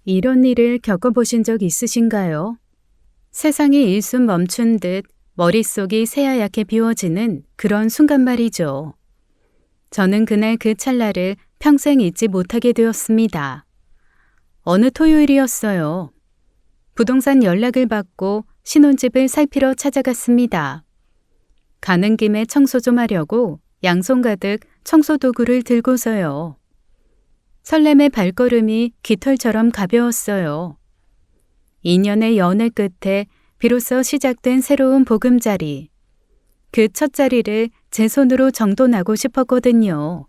이런 일을 겪어보신 적 있으신가요? 세상이 일순 멈춘 듯 머릿속이 새하얗게 비워지는 그런 순간 말이죠. 저는 그날 그 찰나를 평생 잊지 못하게 되었습니다. 어느 토요일이었어요. 부동산 연락을 받고 신혼집을 살피러 찾아갔습니다. 가는 김에 청소 좀 하려고 양손 가득 청소 도구를 들고서요. 설렘의 발걸음이 깃털처럼 가벼웠어요. 2년의 연애 끝에 비로소 시작된 새로운 보금자리. 그 첫 자리를 제 손으로 정돈하고 싶었거든요.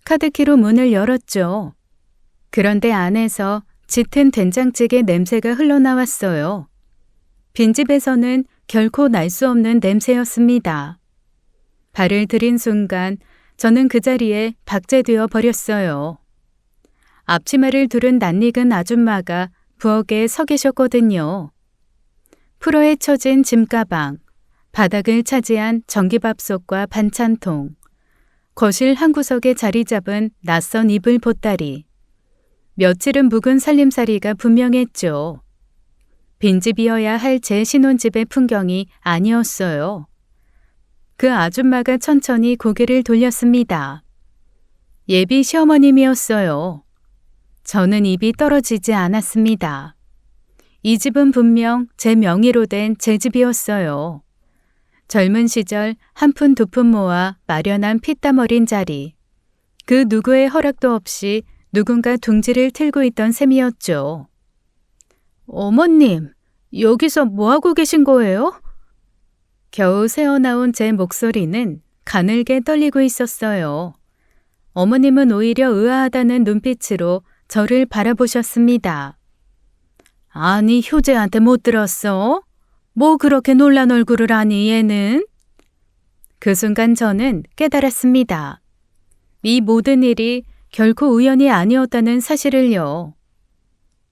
카드키로 문을 열었죠. 그런데 안에서 짙은 된장찌개 냄새가 흘러나왔어요. 빈집에서는 결코 날 수 없는 냄새였습니다. 발을 들인 순간 저는 그 자리에 박제되어 버렸어요. 앞치마를 두른 낯익은 아줌마가 부엌에 서 계셨거든요. 풀어에 쳐진 짐가방, 바닥을 차지한 전기밥솥과 반찬통, 거실 한 구석에 자리 잡은 낯선 이불 보따리. 며칠은 묵은 살림살이가 분명했죠. 빈집이어야 할 제 신혼집의 풍경이 아니었어요. 그 아줌마가 천천히 고개를 돌렸습니다. 예비 시어머님이었어요. 저는 입이 떨어지지 않았습니다. 이 집은 분명 제 명의로 된 제 집이었어요. 젊은 시절 한 푼 두 푼 모아 마련한 피땀 어린 자리. 그 누구의 허락도 없이 누군가 둥지를 틀고 있던 셈이었죠. 어머님, 여기서 뭐하고 계신 거예요? 겨우 새어나온 제 목소리는 가늘게 떨리고 있었어요. 어머님은 오히려 의아하다는 눈빛으로 저를 바라보셨습니다. 아니, 효재한테 못 들었어? 뭐 그렇게 놀란 얼굴을 하니 얘는? 그 순간 저는 깨달았습니다. 이 모든 일이 결코 우연이 아니었다는 사실을요.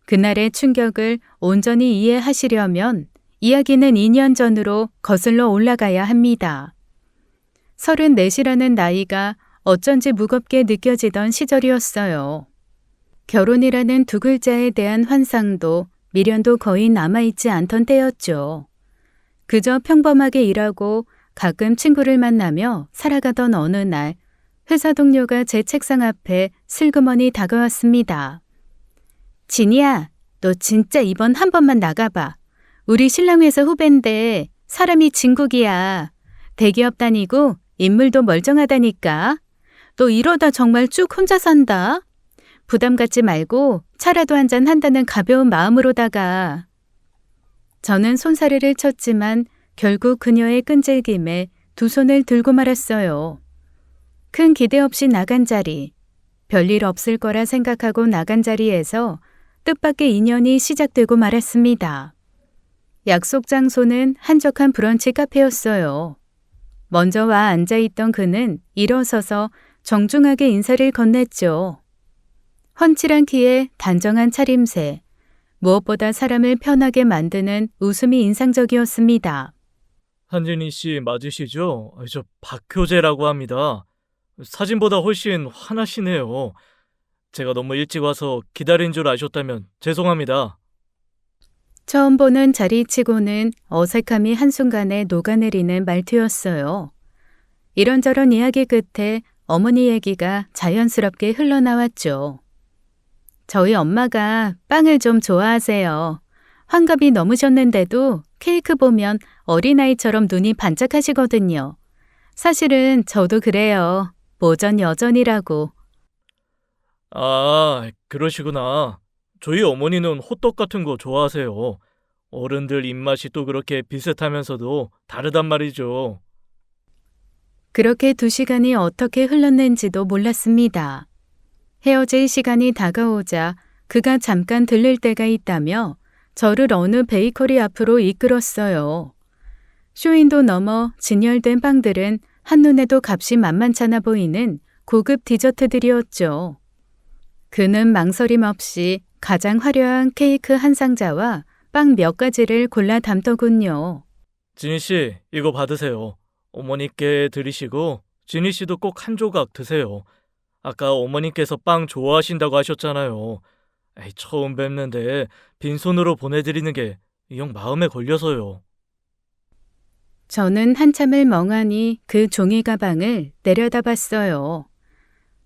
그날의 충격을 온전히 이해하시려면 이야기는 2년 전으로 거슬러 올라가야 합니다. 34이라는 나이가 어쩐지 무겁게 느껴지던 시절이었어요. 결혼이라는 두 글자에 대한 환상도 미련도 거의 남아있지 않던 때였죠. 그저 평범하게 일하고 가끔 친구를 만나며 살아가던 어느 날 회사 동료가 제 책상 앞에 슬그머니 다가왔습니다. 진이야, 너 진짜 이번 한 번만 나가봐. 우리 신랑 회사 후배인데 사람이 진국이야. 대기업 다니고 인물도 멀쩡하다니까. 너 이러다 정말 쭉 혼자 산다. 부담 갖지 말고 차라도 한잔 한다는 가벼운 마음으로다가. 저는 손사래를 쳤지만 결국 그녀의 끈질김에 두 손을 들고 말았어요. 큰 기대 없이 나간 자리. 별일 없을 거라 생각하고 나간 자리에서 뜻밖의 인연이 시작되고 말았습니다. 약속 장소는 한적한 브런치 카페였어요. 먼저 와 앉아있던 그는 일어서서 정중하게 인사를 건넸죠. 훤칠한 키에 단정한 차림새, 무엇보다 사람을 편하게 만드는 웃음이 인상적이었습니다. 한진희 씨 맞으시죠? 저 박효재라고 합니다. 사진보다 훨씬 환하시네요. 제가 너무 일찍 와서 기다린 줄 아셨다면 죄송합니다. 처음 보는 자리치고는 어색함이 한순간에 녹아내리는 말투였어요. 이런저런 이야기 끝에 어머니 얘기가 자연스럽게 흘러나왔죠. 저희 엄마가 빵을 좀 좋아하세요. 환갑이 넘으셨는데도 케이크 보면 어린아이처럼 눈이 반짝하시거든요. 사실은 저도 그래요. 모전 여전이라고. 아, 그러시구나. 저희 어머니는 호떡 같은 거 좋아하세요. 어른들 입맛이 또 그렇게 비슷하면서도 다르단 말이죠. 그렇게 2시간이 어떻게 흘렀는지도 몰랐습니다. 헤어질 시간이 다가오자 그가 잠깐 들를 때가 있다며 저를 어느 베이커리 앞으로 이끌었어요. 쇼윈도 넘어 진열된 빵들은 한눈에도 값이 만만찮아 보이는 고급 디저트들이었죠. 그는 망설임 없이 가장 화려한 케이크 한 상자와 빵 몇 가지를 골라 담더군요. 진희 씨, 이거 받으세요. 어머니께 드리시고 진희 씨도 꼭 한 조각 드세요. 아까 어머니께서 빵 좋아하신다고 하셨잖아요. 에이, 처음 뵙는데 빈손으로 보내드리는 게 영 마음에 걸려서요. 저는 한참을 멍하니 그 종이 가방을 내려다봤어요.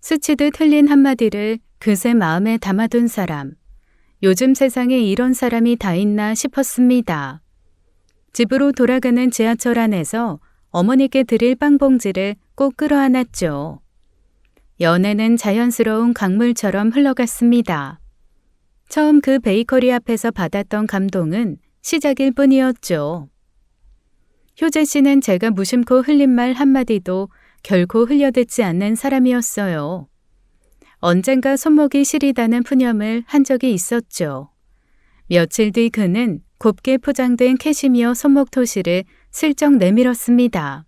스치듯 흘린 한마디를 그새 마음에 담아둔 사람. 요즘 세상에 이런 사람이 다 있나 싶었습니다. 집으로 돌아가는 지하철 안에서 어머니께 드릴 빵봉지를 꼭 끌어안았죠. 연애는 자연스러운 강물처럼 흘러갔습니다. 처음 그 베이커리 앞에서 받았던 감동은 시작일 뿐이었죠. 효재 씨는 제가 무심코 흘린 말 한마디도 결코 흘려듣지 않는 사람이었어요. 언젠가 손목이 시리다는 푸념을 한 적이 있었죠. 며칠 뒤 그는 곱게 포장된 캐시미어 손목 토시를 슬쩍 내밀었습니다.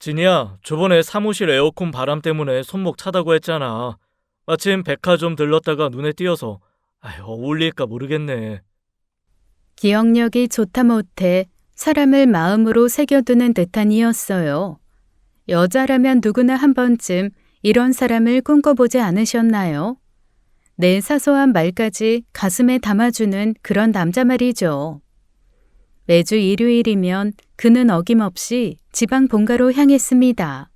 진이야, 저번에 사무실 에어컨 바람 때문에 손목 차다고 했잖아. 마침 백화점 들렀다가 눈에 띄어서 어울릴까 모르겠네. 기억력이 좋다 못해 사람을 마음으로 새겨두는 듯한 이였어요. 여자라면 누구나 한 번쯤 이런 사람을 꿈꿔보지 않으셨나요? 내 사소한 말까지 가슴에 담아주는 그런 남자 말이죠. 매주 일요일이면 그는 어김없이 지방 본가로 향했습니다.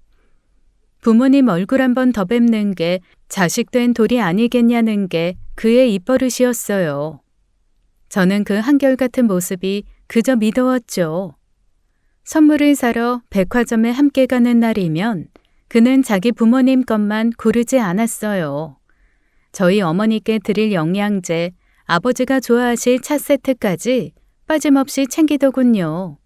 부모님 얼굴 한번 더 뵙는 게 자식된 도리 아니겠냐는 게 그의 입버릇이었어요. 저는 그 한결같은 모습이 그저 미더웠죠. 선물을 사러 백화점에 함께 가는 날이면 그는 자기 부모님 것만 고르지 않았어요. 저희 어머니께 드릴 영양제, 아버지가 좋아하실 차 세트까지 빠짐없이 챙기더군요.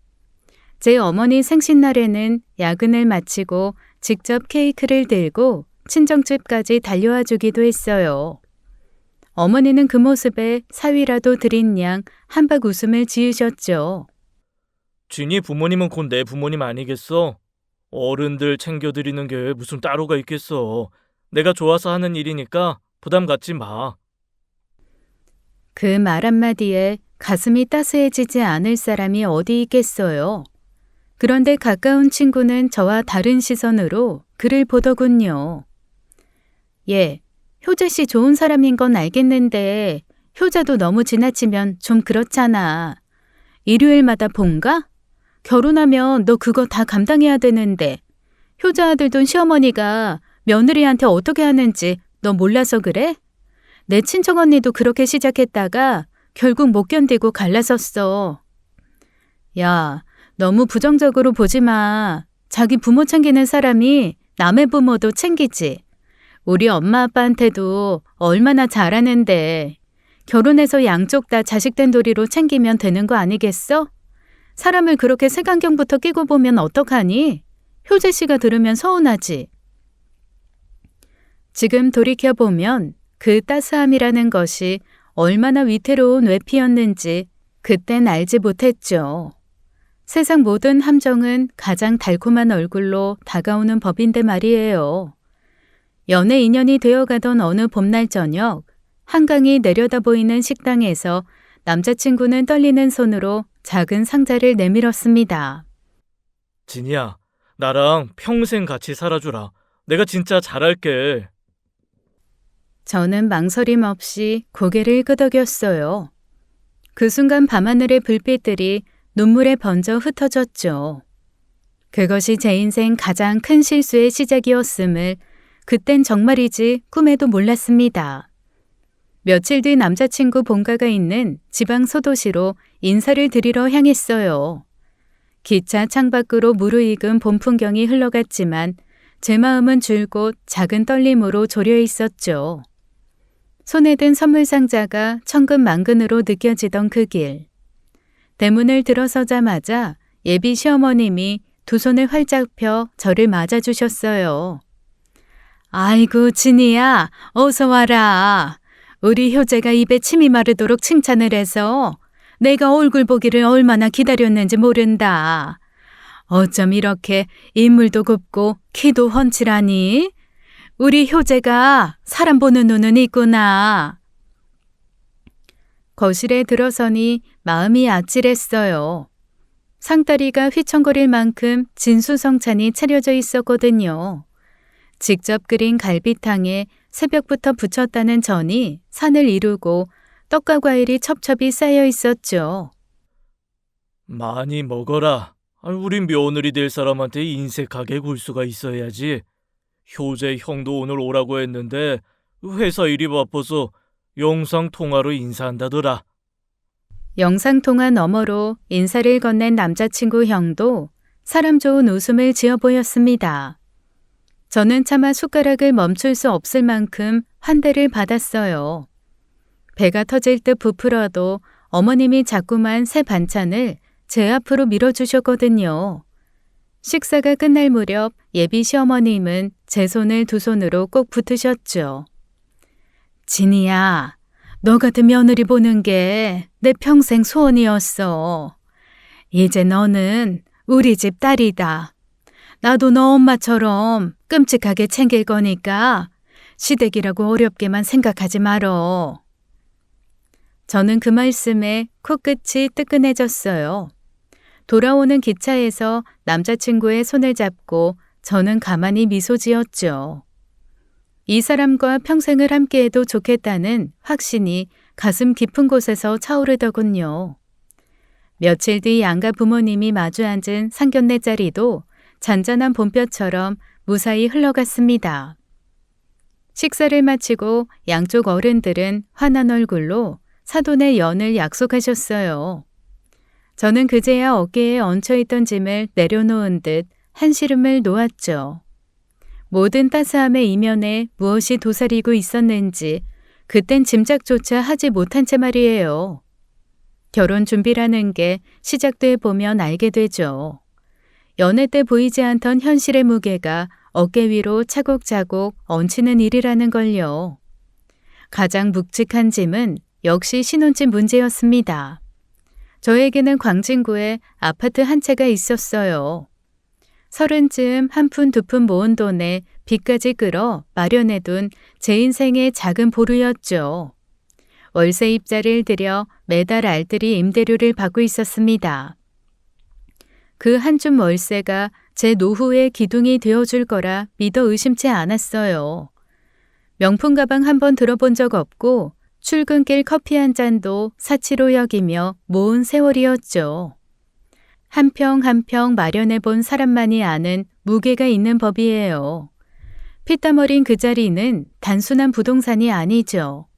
제 어머니 생신날에는 야근을 마치고 직접 케이크를 들고 친정집까지 달려와 주기도 했어요. 어머니는 그 모습에 사위라도 드린 양 한박 웃음을 지으셨죠. 진이 부모님은 곧 내 부모님 아니겠어? 어른들 챙겨드리는 게 무슨 따로가 있겠어. 내가 좋아서 하는 일이니까 부담 갖지 마. 그 말 한마디에 가슴이 따스해지지 않을 사람이 어디 있겠어요. 그런데 가까운 친구는 저와 다른 시선으로 그를 보더군요. 예, 효재 씨 좋은 사람인 건 알겠는데 효자도 너무 지나치면 좀 그렇잖아. 일요일마다 본가? 결혼하면 너 그거 다 감당해야 되는데 효자 아들 돈 시어머니가 며느리한테 어떻게 하는지 너 몰라서 그래? 내 친정 언니도 그렇게 시작했다가 결국 못 견디고 갈라섰어. 야, 너무 부정적으로 보지 마. 자기 부모 챙기는 사람이 남의 부모도 챙기지. 우리 엄마 아빠한테도 얼마나 잘하는데 결혼해서 양쪽 다 자식된 도리로 챙기면 되는 거 아니겠어? 사람을 그렇게 색안경부터 끼고 보면 어떡하니? 효재 씨가 들으면 서운하지. 지금 돌이켜보면 그 따스함이라는 것이 얼마나 위태로운 외피였는지 그땐 알지 못했죠. 세상 모든 함정은 가장 달콤한 얼굴로 다가오는 법인데 말이에요. 연애 인연이 되어가던 어느 봄날 저녁, 한강이 내려다 보이는 식당에서 남자친구는 떨리는 손으로 작은 상자를 내밀었습니다. 진이야, 나랑 평생 같이 살아주라. 내가 진짜 잘할게. 저는 망설임 없이 고개를 끄덕였어요. 그 순간 밤하늘의 불빛들이 눈물에 번져 흩어졌죠. 그것이 제 인생 가장 큰 실수의 시작이었음을 그땐 정말이지 꿈에도 몰랐습니다. 며칠 뒤 남자친구 본가가 있는 지방 소도시로 인사를 드리러 향했어요. 기차 창밖으로 무르익은 봄 풍경이 흘러갔지만 제 마음은 줄곧 작은 떨림으로 졸여 있었죠. 손에 든 선물 상자가 천근만근으로 느껴지던 그 길. 대문을 들어서자마자 예비 시어머님이 두 손을 활짝 펴 저를 맞아주셨어요. 아이고 진이야, 어서 와라. 우리 효재가 입에 침이 마르도록 칭찬을 해서 내가 얼굴 보기를 얼마나 기다렸는지 모른다. 어쩜 이렇게 인물도 곱고 키도 훤칠하니? 우리 효재가 사람 보는 눈은 있구나. 거실에 들어서니 마음이 아찔했어요. 상다리가 휘청거릴 만큼 진수성찬이 차려져 있었거든요. 직접 끓인 갈비탕에 새벽부터 부쳤다는 전이 산을 이루고 떡과 과일이 첩첩이 쌓여 있었죠. 많이 먹어라. 우린 며느리 될 사람한테 인색하게 굴 수가 있어야지. 효재 형도 오늘 오라고 했는데 회사 일이 바빠서 영상 통화로 인사한다더라. 영상통화 너머로 인사를 건넨 남자친구 형도 사람 좋은 웃음을 지어 보였습니다. 저는 차마 숟가락을 멈출 수 없을 만큼 환대를 받았어요. 배가 터질 듯 부풀어도 어머님이 자꾸만 새 반찬을 제 앞으로 밀어주셨거든요. 식사가 끝날 무렵 예비 시어머님은 제 손을 두 손으로 꼭 붙으셨죠. 진이야, 너 같은 며느리 보는 게 내 평생 소원이었어. 이제 너는 우리 집 딸이다. 나도 너 엄마처럼 끔찍하게 챙길 거니까 시댁이라고 어렵게만 생각하지 말어. 저는 그 말씀에 코끝이 뜨끈해졌어요. 돌아오는 기차에서 남자친구의 손을 잡고 저는 가만히 미소 지었죠. 이 사람과 평생을 함께해도 좋겠다는 확신이 가슴 깊은 곳에서 차오르더군요. 며칠 뒤 양가 부모님이 마주 앉은 상견례 자리도 잔잔한 봄볕처럼 무사히 흘러갔습니다. 식사를 마치고 양쪽 어른들은 환한 얼굴로 사돈의 연을 약속하셨어요. 저는 그제야 어깨에 얹혀있던 짐을 내려놓은 듯 한시름을 놓았죠. 모든 따스함의 이면에 무엇이 도사리고 있었는지 그땐 짐작조차 하지 못한 채 말이에요. 결혼 준비라는 게 시작돼 보면 알게 되죠. 연애 때 보이지 않던 현실의 무게가 어깨 위로 차곡차곡 얹히는 일이라는 걸요. 가장 묵직한 짐은 역시 신혼집 문제였습니다. 저에게는 광진구에 아파트 한 채가 있었어요. 30쯤 한 푼 두 푼 모은 돈에 빚까지 끌어 마련해둔 제 인생의 작은 보루였죠. 월세 입자를 들여 매달 알뜰히 임대료를 받고 있었습니다. 그 한 줌 월세가 제 노후의 기둥이 되어줄 거라 믿어 의심치 않았어요. 명품 가방 한 번 들어본 적 없고 출근길 커피 한 잔도 사치로 여기며 모은 세월이었죠. 한 평 한 평 마련해 본 사람만이 아는 무게가 있는 법이에요. 피땀 어린 그 자리는 단순한 부동산이 아니죠.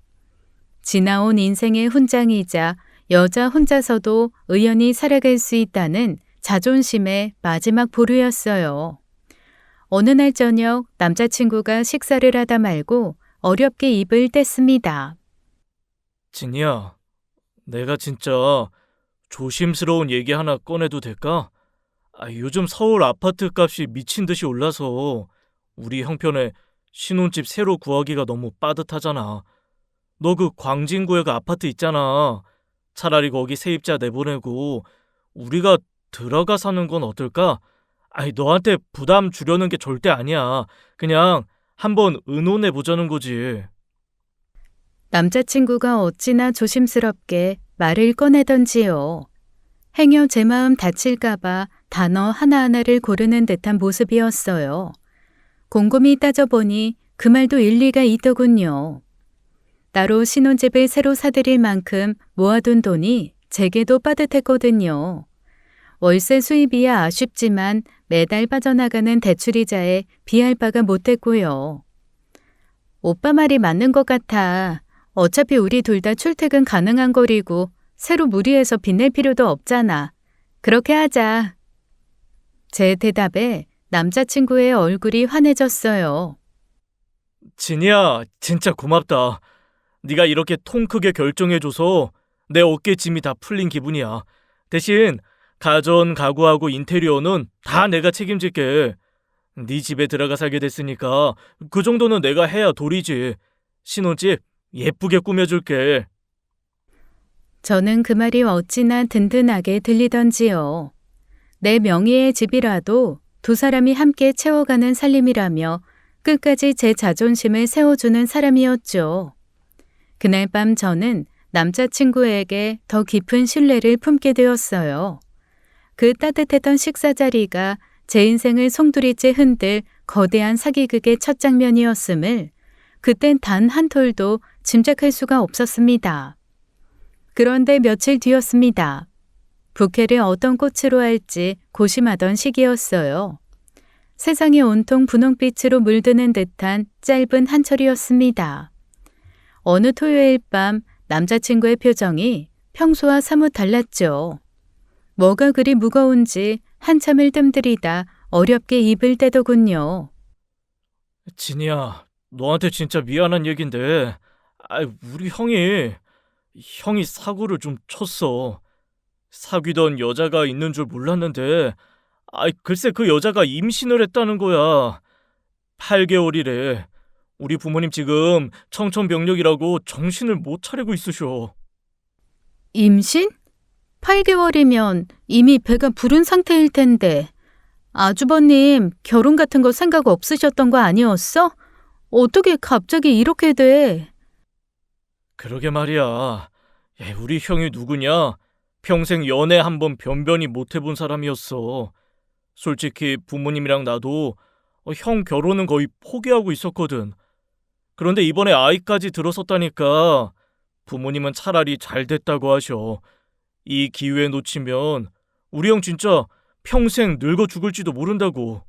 지나온 인생의 훈장이자 여자 혼자서도 의연히 살아갈 수 있다는 자존심의 마지막 보루였어요. 어느 날 저녁 남자친구가 식사를 하다 말고 어렵게 입을 뗐습니다. 진이야, 내가 진짜 조심스러운 얘기 하나 꺼내도 될까? 요즘 서울 아파트 값이 미친 듯이 올라서 우리 형편에 신혼집 새로 구하기가 너무 빠듯하잖아. 너 그 광진구에 그 아파트 있잖아. 차라리 거기 세입자 내보내고 우리가 들어가 사는 건 어떨까? 너한테 부담 주려는 게 절대 아니야. 그냥 한번 의논해 보자는 거지. 남자친구가 어찌나 조심스럽게 말을 꺼내던지요. 행여 제 마음 다칠까봐 단어 하나하나를 고르는 듯한 모습이었어요. 곰곰이 따져보니 그 말도 일리가 있더군요. 따로 신혼집을 새로 사들일 만큼 모아둔 돈이 제게도 빠듯했거든요. 월세 수입이야 아쉽지만 매달 빠져나가는 대출이자에 비할 바가 못했고요. 오빠 말이 맞는 것 같아. 어차피 우리 둘 다 출퇴근 가능한 거리고 새로 무리해서 빚낼 필요도 없잖아. 그렇게 하자. 제 대답에 남자친구의 얼굴이 환해졌어요. 진이야, 진짜 고맙다. 네가 이렇게 통 크게 결정해줘서 내 어깨 짐이 다 풀린 기분이야. 대신 가전, 가구하고 인테리어는 다 내가 책임질게. 네 집에 들어가 살게 됐으니까 그 정도는 내가 해야 도리지. 신혼집 예쁘게 꾸며줄게. 저는 그 말이 어찌나 든든하게 들리던지요. 내 명의의 집이라도 두 사람이 함께 채워가는 살림이라며 끝까지 제 자존심을 세워주는 사람이었죠. 그날 밤 저는 남자친구에게 더 깊은 신뢰를 품게 되었어요. 그 따뜻했던 식사 자리가 제 인생을 송두리째 흔들 거대한 사기극의 첫 장면이었음을 그땐 단 한 톨도 짐작할 수가 없었습니다. 그런데 며칠 뒤였습니다. 부케를 어떤 꽃으로 할지 고심하던 시기였어요. 세상이 온통 분홍빛으로 물드는 듯한 짧은 한철이었습니다. 어느 토요일 밤 남자친구의 표정이 평소와 사뭇 달랐죠. 뭐가 그리 무거운지 한참을 뜸들이다 어렵게 입을 떼더군요. 진이야, 너한테 진짜 미안한 얘긴데, 우리 형이 사고를 좀 쳤어. 사귀던 여자가 있는 줄 몰랐는데, 글쎄 그 여자가 임신을 했다는 거야. 8개월이래. 우리 부모님 지금 청천벽력이라고 정신을 못 차리고 있으셔. 임신? 8개월이면 이미 배가 부른 상태일 텐데. 아주버님 결혼 같은 거 생각 없으셨던 거 아니었어? 어떻게 갑자기 이렇게 돼? 그러게 말이야. 우리 형이 누구냐? 평생 연애 한 번 변변히 못 해본 사람이었어. 솔직히 부모님이랑 나도 형 결혼은 거의 포기하고 있었거든. 그런데 이번에 아이까지 들어섰다니까 부모님은 차라리 잘 됐다고 하셔. 이 기회 놓치면 우리 형 진짜 평생 늙어 죽을지도 모른다고.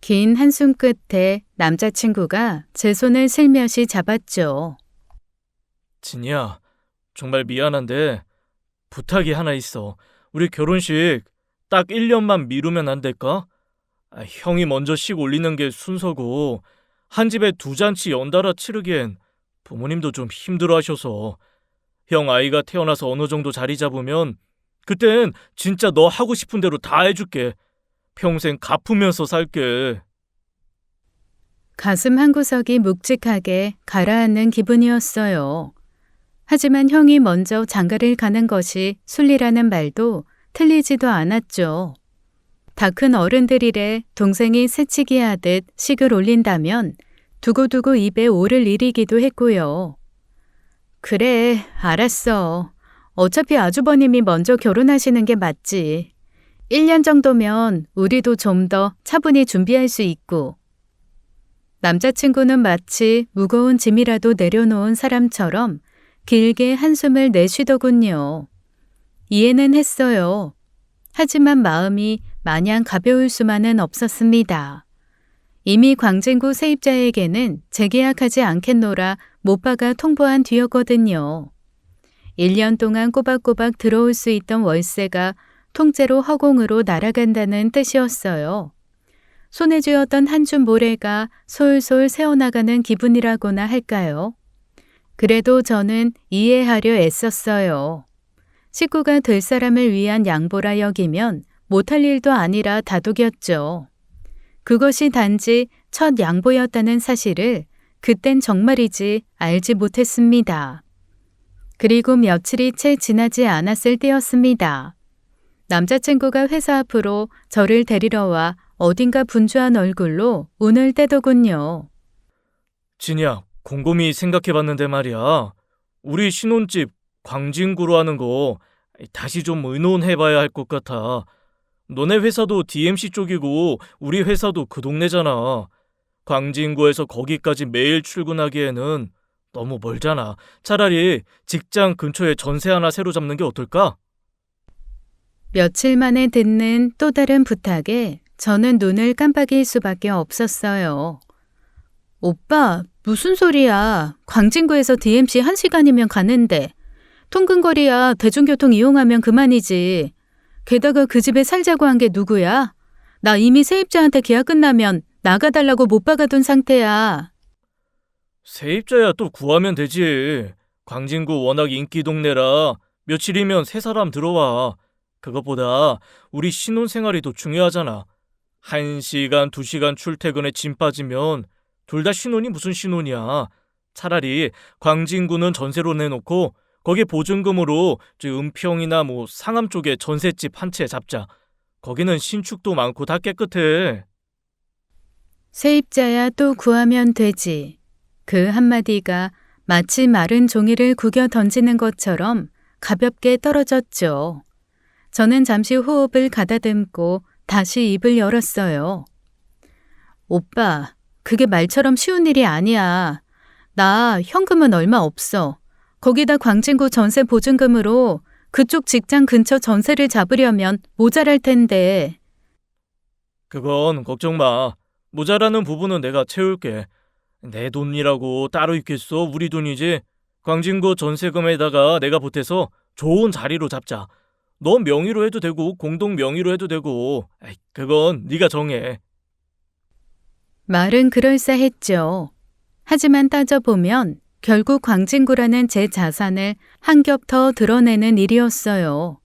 긴 한숨 끝에 남자친구가 제 손을 슬며시 잡았죠. 진이야, 정말 미안한데 부탁이 하나 있어. 우리 결혼식 딱 1년만 미루면 안 될까? 형이 먼저 식 올리는 게 순서고 한 집에 두 잔치 연달아 치르기엔 부모님도 좀 힘들어 하셔서 형 아이가 태어나서 어느 정도 자리 잡으면 그땐 진짜 너 하고 싶은 대로 다 해줄게. 평생 갚으면서 살게. 가슴 한구석이 묵직하게 가라앉는 기분이었어요. 하지만 형이 먼저 장가를 가는 것이 순리라는 말도 틀리지도 않았죠. 다 큰 어른들이래 동생이 새치기 하듯 식을 올린다면 두고두고 입에 오를 일이기도 했고요. 그래, 알았어. 어차피 아주버님이 먼저 결혼하시는 게 맞지. 1년 정도면 우리도 좀 더 차분히 준비할 수 있고. 남자친구는 마치 무거운 짐이라도 내려놓은 사람처럼 길게 한숨을 내쉬더군요. 이해는 했어요. 하지만 마음이 마냥 가벼울 수만은 없었습니다. 이미 광진구 세입자에게는 재계약하지 않겠노라 못 박아 통보한 뒤였거든요. 1년 동안 꼬박꼬박 들어올 수 있던 월세가 통째로 허공으로 날아간다는 뜻이었어요. 손에 쥐었던 한 줌 모래가 솔솔 새어나가는 기분이라고나 할까요? 그래도 저는 이해하려 애썼어요. 식구가 될 사람을 위한 양보라 여기면 못할 일도 아니라 다독였죠. 그것이 단지 첫 양보였다는 사실을 그땐 정말이지 알지 못했습니다. 그리고 며칠이 채 지나지 않았을 때였습니다. 남자친구가 회사 앞으로 저를 데리러 와 어딘가 분주한 얼굴로 운을 떼더군요. 진이야, 곰곰이 생각해봤는데 말이야. 우리 신혼집 광진구로 하는 거 다시 좀 의논해봐야 할 것 같아. 너네 회사도 DMC 쪽이고 우리 회사도 그 동네잖아. 광진구에서 거기까지 매일 출근하기에는 너무 멀잖아. 차라리 직장 근처에 전세 하나 새로 잡는 게 어떨까? 며칠 만에 듣는 또 다른 부탁에 저는 눈을 깜빡일 수밖에 없었어요. 오빠, 무슨 소리야. 광진구에서 DMC 1시간이면 가는데. 통근거리야 대중교통 이용하면 그만이지. 게다가 그 집에 살자고 한 게 누구야? 나 이미 세입자한테 계약 끝나면 나가달라고 못 박아둔 상태야. 세입자야 또 구하면 되지. 광진구 워낙 인기 동네라 며칠이면 새 사람 들어와. 그것보다 우리 신혼생활이 더 중요하잖아. 1시간, 2시간 출퇴근에 짐 빠지면 둘 다 신혼이 무슨 신혼이야. 차라리 광진구는 전세로 내놓고 거기에 보증금으로 은평이나 상암 쪽에 전셋집 한 채 잡자. 거기는 신축도 많고 다 깨끗해. 세입자야 또 구하면 되지. 그 한마디가 마치 마른 종이를 구겨 던지는 것처럼 가볍게 떨어졌죠. 저는 잠시 호흡을 가다듬고 다시 입을 열었어요. 오빠, 그게 말처럼 쉬운 일이 아니야. 나 현금은 얼마 없어. 거기다 광진구 전세 보증금으로 그쪽 직장 근처 전세를 잡으려면 모자랄 텐데. 그건 걱정 마. 모자라는 부분은 내가 채울게. 내 돈이라고 따로 있겠어? 우리 돈이지. 광진구 전세금에다가 내가 보태서 좋은 자리로 잡자. 너 명의로 해도 되고 공동 명의로 해도 되고. 그건 네가 정해. 말은 그럴싸했죠. 하지만 따져보면 결국 광진구라는 제 자산을 한 겹 더 드러내는 일이었어요.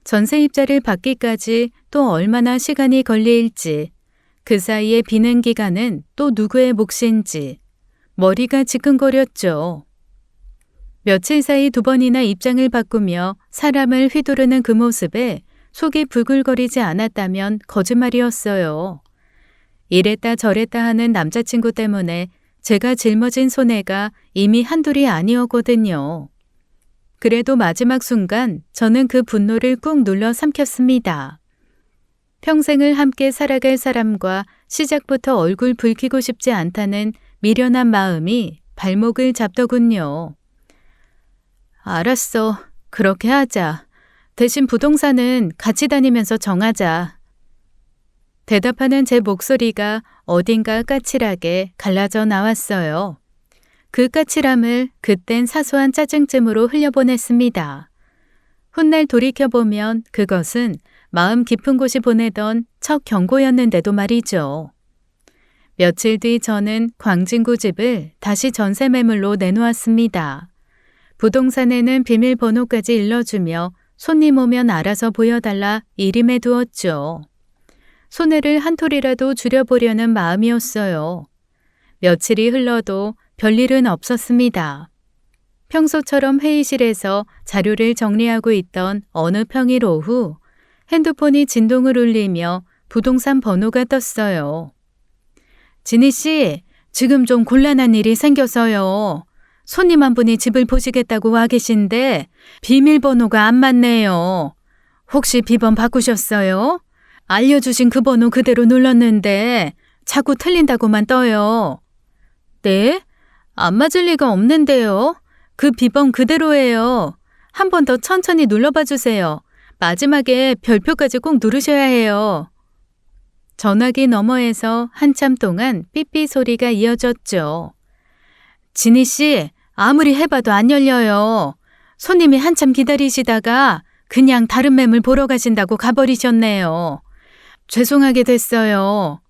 전세입자를 받기까지 또 얼마나 시간이 걸릴지, 그 사이에 비는 기간은 또 누구의 몫인지 머리가 지끈거렸죠. 며칠 사이 2번이나 입장을 바꾸며 사람을 휘두르는 그 모습에 속이 부글거리지 않았다면 거짓말이었어요. 이랬다 저랬다 하는 남자친구 때문에 제가 짊어진 손해가 이미 한둘이 아니었거든요. 그래도 마지막 순간 저는 그 분노를 꾹 눌러 삼켰습니다. 평생을 함께 살아갈 사람과 시작부터 얼굴 붉히고 싶지 않다는 미련한 마음이 발목을 잡더군요. 알았어. 그렇게 하자. 대신 부동산은 같이 다니면서 정하자. 대답하는 제 목소리가 어딘가 까칠하게 갈라져 나왔어요. 그 까칠함을 그땐 사소한 짜증쯤으로 흘려보냈습니다. 훗날 돌이켜보면 그것은 마음 깊은 곳이 보내던 첫 경고였는데도 말이죠. 며칠 뒤 저는 광진구 집을 다시 전세 매물로 내놓았습니다. 부동산에는 비밀번호까지 일러주며 손님 오면 알아서 보여달라 일임해 두었죠. 손해를 한 톨이라도 줄여보려는 마음이었어요. 며칠이 흘러도 별일은 없었습니다. 평소처럼 회의실에서 자료를 정리하고 있던 어느 평일 오후 핸드폰이 진동을 울리며 부동산 번호가 떴어요. 진희 씨, 지금 좀 곤란한 일이 생겨서요. 손님 한 분이 집을 보시겠다고 와 계신데 비밀번호가 안 맞네요. 혹시 비번 바꾸셨어요? 알려주신 그 번호 그대로 눌렀는데 자꾸 틀린다고만 떠요. 네? 안 맞을 리가 없는데요. 그 비번 그대로예요. 한 번 더 천천히 눌러봐 주세요. 마지막에 별표까지 꼭 누르셔야 해요. 전화기 너머에서 한참 동안 삐삐 소리가 이어졌죠. 진희 씨, 아무리 해봐도 안 열려요. 손님이 한참 기다리시다가 그냥 다른 매물 보러 가신다고 가버리셨네요. 죄송하게 됐어요.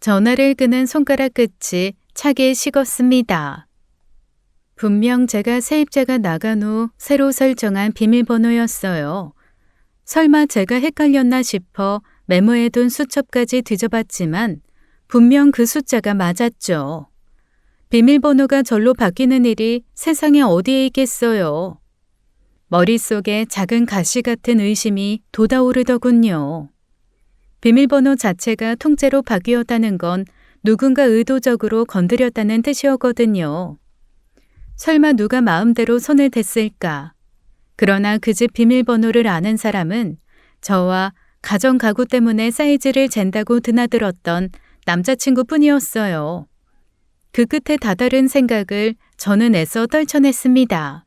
전화를 끄는 손가락 끝이 차게 식었습니다. 분명 제가 세입자가 나간 후 새로 설정한 비밀번호였어요. 설마 제가 헷갈렸나 싶어 메모해둔 수첩까지 뒤져봤지만 분명 그 숫자가 맞았죠. 비밀번호가 절로 바뀌는 일이 세상에 어디에 있겠어요. 머릿속에 작은 가시 같은 의심이 돋아오르더군요. 비밀번호 자체가 통째로 바뀌었다는 건 누군가 의도적으로 건드렸다는 뜻이었거든요. 설마 누가 마음대로 손을 댔을까? 그러나 그 집 비밀번호를 아는 사람은 저와 가정 가구 때문에 사이즈를 잰다고 드나들었던 남자친구뿐이었어요. 그 끝에 다다른 생각을 저는 애써 떨쳐냈습니다.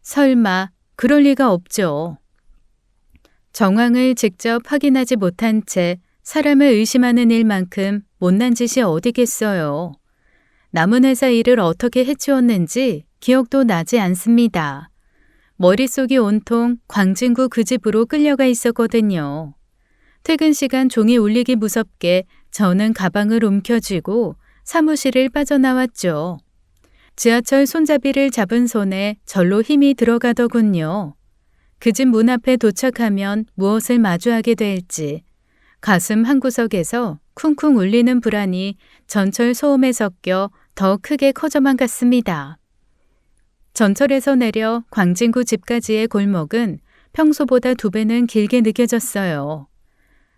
설마 그럴 리가 없죠. 정황을 직접 확인하지 못한 채 사람을 의심하는 일만큼 못난 짓이 어디겠어요. 남은 회사 일을 어떻게 해치웠는지 기억도 나지 않습니다. 머릿속이 온통 광진구 그 집으로 끌려가 있었거든요. 퇴근 시간 종이 울리기 무섭게 저는 가방을 움켜쥐고 사무실을 빠져나왔죠. 지하철 손잡이를 잡은 손에 절로 힘이 들어가더군요. 그 집 문 앞에 도착하면 무엇을 마주하게 될지 가슴 한구석에서 쿵쿵 울리는 불안이 전철 소음에 섞여 더 크게 커져만 갔습니다. 전철에서 내려 광진구 집까지의 골목은 평소보다 2배는 길게 느껴졌어요.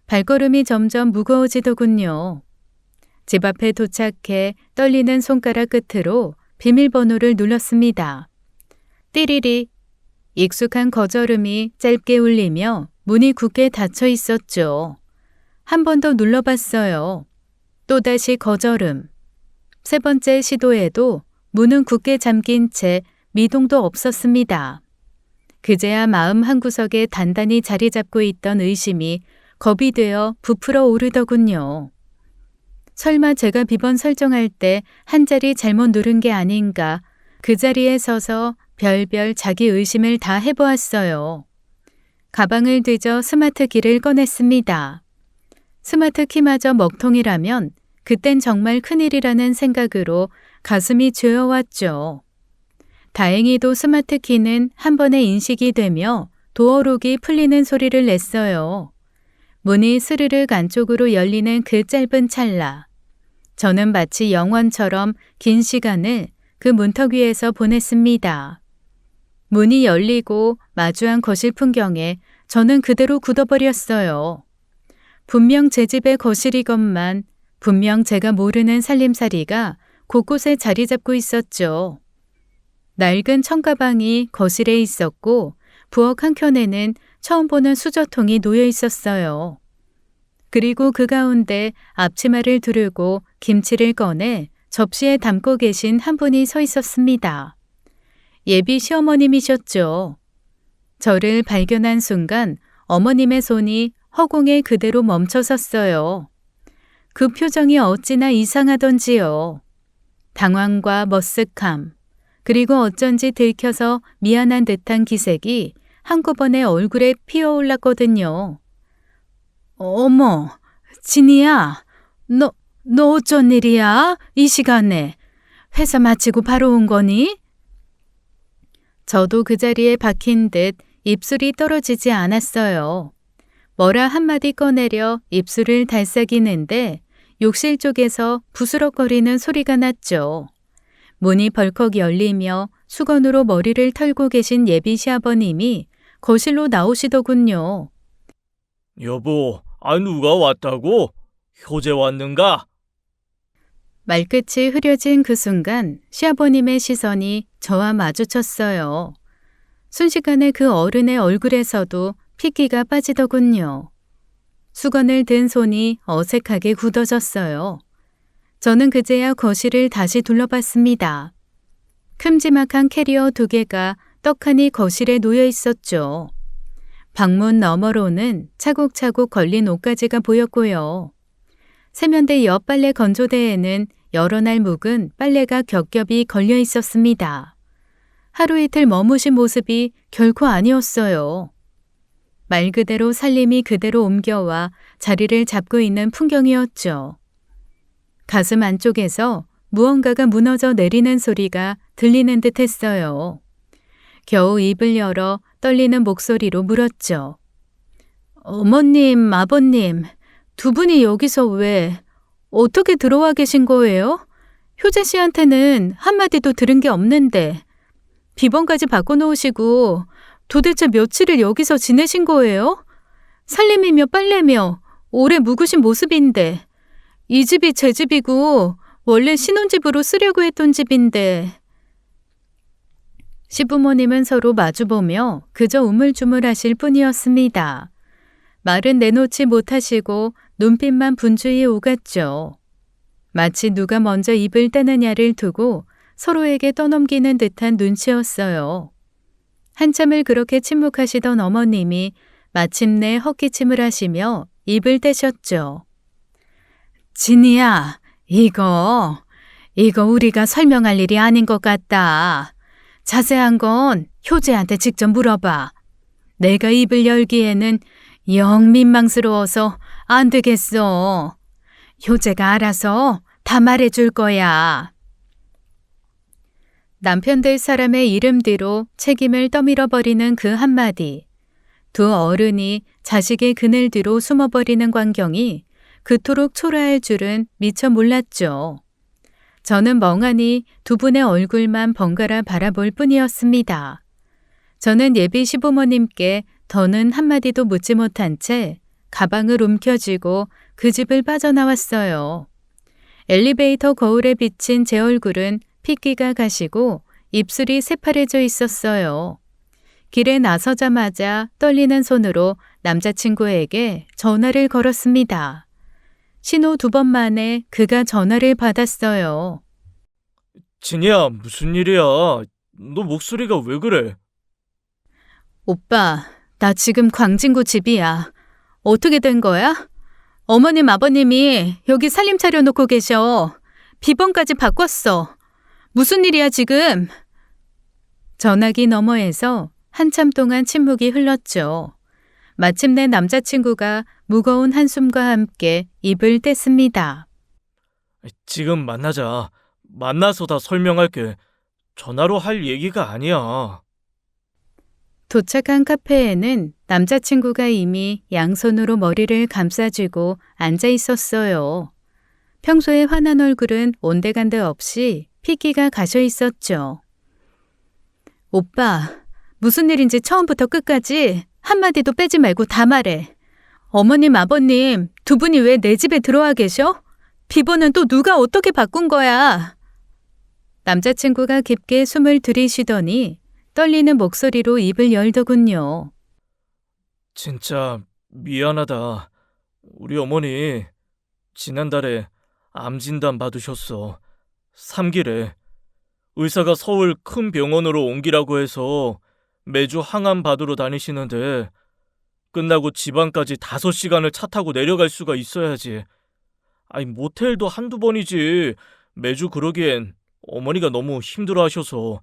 발걸음이 점점 무거워지더군요. 집 앞에 도착해 떨리는 손가락 끝으로 비밀번호를 눌렀습니다. 띠리리. 익숙한 거절음이 짧게 울리며 문이 굳게 닫혀 있었죠. 한 번 더 눌러봤어요. 또다시 거절음. 세 번째 시도에도 문은 굳게 잠긴 채 미동도 없었습니다. 그제야 마음 한구석에 단단히 자리 잡고 있던 의심이 겁이 되어 부풀어 오르더군요. 설마 제가 비번 설정할 때 한 자리 잘못 누른 게 아닌가 그 자리에 서서 별별 자기 의심을 다 해보았어요. 가방을 뒤져 스마트 키를 꺼냈습니다. 스마트 키마저 먹통이라면 그땐 정말 큰일이라는 생각으로 가슴이 죄어왔죠. 다행히도 스마트 키는 한 번에 인식이 되며 도어록이 풀리는 소리를 냈어요. 문이 스르륵 안쪽으로 열리는 그 짧은 찰나. 저는 마치 영원처럼 긴 시간을 그 문턱 위에서 보냈습니다. 문이 열리고 마주한 거실 풍경에 저는 그대로 굳어버렸어요. 분명 제 집의 거실이건만 분명 제가 모르는 살림살이가 곳곳에 자리 잡고 있었죠. 낡은 청가방이 거실에 있었고 부엌 한켠에는 처음 보는 수저통이 놓여 있었어요. 그리고 그 가운데 앞치마를 두르고 김치를 꺼내 접시에 담고 계신 한 분이 서 있었습니다. 예비 시어머님이셨죠. 저를 발견한 순간 어머님의 손이 허공에 그대로 멈춰섰어요. 그 표정이 어찌나 이상하던지요. 당황과 머쓱함, 그리고 어쩐지 들켜서 미안한 듯한 기색이 한꺼번에 얼굴에 피어올랐거든요. 어머, 진이야, 너 어쩐 일이야? 이 시간에. 회사 마치고 바로 온 거니? 저도 그 자리에 박힌 듯 입술이 떨어지지 않았어요. 뭐라 한마디 꺼내려 입술을 달싹이는데 욕실 쪽에서 부스럭거리는 소리가 났죠. 문이 벌컥 열리며 수건으로 머리를 털고 계신 예비 시아버님이 거실로 나오시더군요. 여보, 누가 왔다고? 효재 왔는가? 말끝이 흐려진 그 순간 시아버님의 시선이 저와 마주쳤어요. 순식간에 그 어른의 얼굴에서도 핏기가 빠지더군요. 수건을 든 손이 어색하게 굳어졌어요. 저는 그제야 거실을 다시 둘러봤습니다. 큼지막한 캐리어 2개가 떡하니 거실에 놓여 있었죠. 방문 너머로는 차곡차곡 걸린 옷가지가 보였고요. 세면대 옆 빨래 건조대에는 여러 날 묵은 빨래가 겹겹이 걸려 있었습니다. 하루 이틀 머무신 모습이 결코 아니었어요. 말 그대로 살림이 그대로 옮겨와 자리를 잡고 있는 풍경이었죠. 가슴 안쪽에서 무언가가 무너져 내리는 소리가 들리는 듯 했어요. 겨우 입을 열어 떨리는 목소리로 물었죠. 어머님, 아버님, 두 분이 여기서 왜, 어떻게 들어와 계신 거예요? 효재 씨한테는 한마디도 들은 게 없는데, 비번까지 바꿔놓으시고 도대체 며칠을 여기서 지내신 거예요? 살림이며 빨래며 오래 묵으신 모습인데, 이 집이 제 집이고 원래 신혼집으로 쓰려고 했던 집인데. 시부모님은 서로 마주보며 그저 우물쭈물하실 뿐이었습니다. 말은 내놓지 못하시고 눈빛만 분주히 오갔죠. 마치 누가 먼저 입을 떼느냐를 두고 서로에게 떠넘기는 듯한 눈치였어요. 한참을 그렇게 침묵하시던 어머님이 마침내 헛기침을 하시며 입을 떼셨죠. 진이야, 이거 우리가 설명할 일이 아닌 것 같다. 자세한 건 효재한테 직접 물어봐. 내가 입을 열기에는 영 민망스러워서 안 되겠어. 효재가 알아서 다 말해줄 거야. 남편 될 사람의 이름 뒤로 책임을 떠밀어버리는 그 한마디. 두 어른이 자식의 그늘 뒤로 숨어버리는 광경이 그토록 초라할 줄은 미처 몰랐죠. 저는 멍하니 두 분의 얼굴만 번갈아 바라볼 뿐이었습니다. 저는 예비 시부모님께 더는 한마디도 묻지 못한 채 가방을 움켜쥐고 그 집을 빠져나왔어요. 엘리베이터 거울에 비친 제 얼굴은 핏기가 가시고 입술이 새파래져 있었어요. 길에 나서자마자 떨리는 손으로 남자친구에게 전화를 걸었습니다. 신호 2번 만에 그가 전화를 받았어요. 진이야, 무슨 일이야? 너 목소리가 왜 그래? 오빠, 나 지금 광진구 집이야. 어떻게 된 거야? 어머님, 아버님이 여기 살림 차려놓고 계셔. 비번까지 바꿨어. 무슨 일이야, 지금? 전화기 너머에서 한참 동안 침묵이 흘렀죠. 마침내 남자친구가 무거운 한숨과 함께 입을 뗐습니다. 지금 만나자. 만나서 다 설명할게. 전화로 할 얘기가 아니야. 도착한 카페에는 남자친구가 이미 양손으로 머리를 감싸쥐고 앉아 있었어요. 평소에 환한 얼굴은 온데간데 없이 핏기가 가셔 있었죠. 오빠, 무슨 일인지 처음부터 끝까지 한마디도 빼지 말고 다 말해. 어머님, 아버님 두 분이 왜 내 집에 들어와 계셔? 비번은 또 누가 어떻게 바꾼 거야? 남자친구가 깊게 숨을 들이쉬더니 떨리는 목소리로 입을 열더군요. 진짜 미안하다. 우리 어머니 지난달에 암 진단 받으셨어. 3기래. 의사가 서울 큰 병원으로 옮기라고 해서 매주 항암 받으러 다니시는데 끝나고 지방까지 5시간을 차 타고 내려갈 수가 있어야지. 아니, 모텔도 한두 번이지. 매주 그러기엔 어머니가 너무 힘들어하셔서.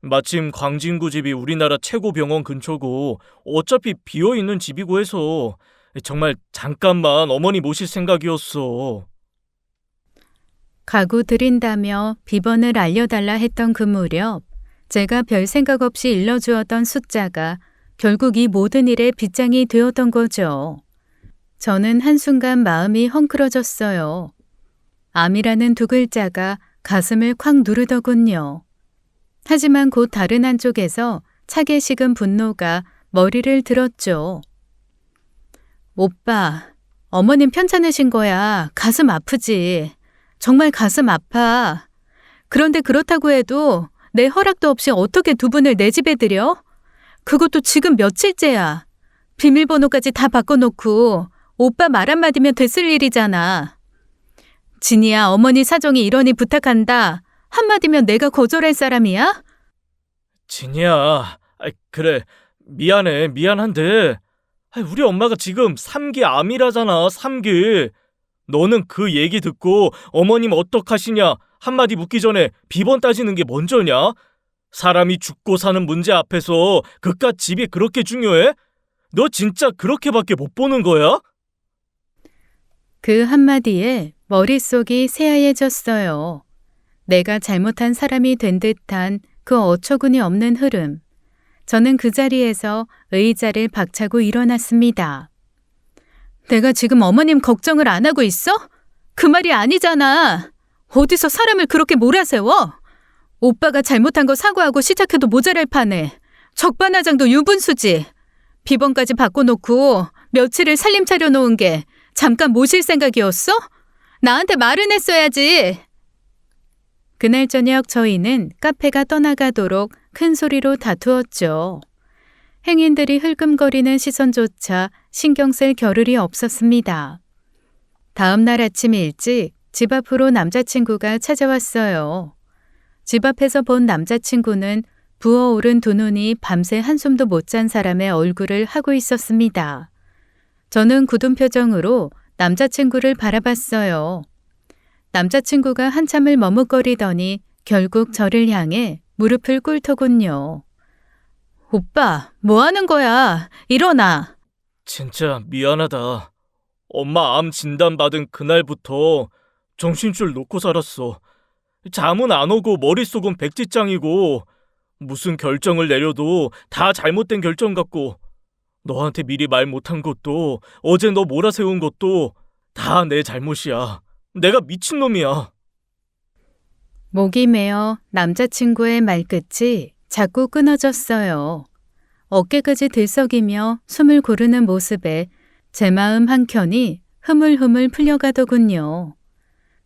마침 광진구 집이 우리나라 최고 병원 근처고 어차피 비어있는 집이고 해서 정말 잠깐만 어머니 모실 생각이었어. 가구 드린다며 비번을 알려달라 했던 그 무렵 제가 별 생각 없이 일러주었던 숫자가 결국 이 모든 일의 빗장이 되었던 거죠. 저는 한순간 마음이 헝클어졌어요. 암이라는 두 글자가 가슴을 콱 누르더군요. 하지만 곧 다른 한쪽에서 차게 식은 분노가 머리를 들었죠. 오빠, 어머님 편찮으신 거야. 가슴 아프지. 정말 가슴 아파. 그런데 그렇다고 해도 내 허락도 없이 어떻게 두 분을 내 집에 들여? 그것도 지금 며칠째야. 비밀번호까지 다 바꿔놓고 오빠 말 한마디면 됐을 일이잖아. 진이야, 어머니 사정이 이러니 부탁한다. 한마디면 내가 거절할 사람이야? 진이야, 그래. 미안한데. 우리 엄마가 지금 3기 암이라잖아, 3기. 너는 그 얘기 듣고 어머님 어떡하시냐 한마디 묻기 전에 비번 따지는 게 먼저냐? 사람이 죽고 사는 문제 앞에서 그깟 집이 그렇게 중요해? 너 진짜 그렇게밖에 못 보는 거야? 그 한마디에 머릿속이 새하얘졌어요. 내가 잘못한 사람이 된 듯한 그 어처구니 없는 흐름. 저는 그 자리에서 의자를 박차고 일어났습니다. 내가 지금 어머님 걱정을 안 하고 있어? 그 말이 아니잖아. 어디서 사람을 그렇게 몰아세워? 오빠가 잘못한 거 사과하고 시작해도 모자랄 판에 적반하장도 유분수지. 비번까지 바꿔놓고 며칠을 살림 차려놓은 게 잠깐 모실 생각이었어? 나한테 말은 했어야지. 그날 저녁 저희는 카페가 떠나가도록 큰 소리로 다투었죠. 행인들이 흘끔거리는 시선조차 신경 쓸 겨를이 없었습니다. 다음 날 아침 일찍 집 앞으로 남자친구가 찾아왔어요. 집 앞에서 본 남자친구는 부어오른 두 눈이 밤새 한숨도 못 잔 사람의 얼굴을 하고 있었습니다. 저는 굳은 표정으로 남자친구를 바라봤어요. 남자친구가 한참을 머뭇거리더니 결국 저를 향해 무릎을 꿇더군요. 오빠, 뭐 하는 거야? 일어나. 진짜 미안하다. 엄마 암 진단 받은 그날부터 정신줄 놓고 살았어. 잠은 안 오고 머릿속은 백지장이고 무슨 결정을 내려도 다 잘못된 결정 같고 너한테 미리 말 못한 것도 어제 너 몰아세운 것도 다 내 잘못이야. 내가 미친놈이야. 목이 메어 남자친구의 말끝이 자꾸 끊어졌어요. 어깨까지 들썩이며 숨을 고르는 모습에 제 마음 한켠이 흐물흐물 풀려가더군요.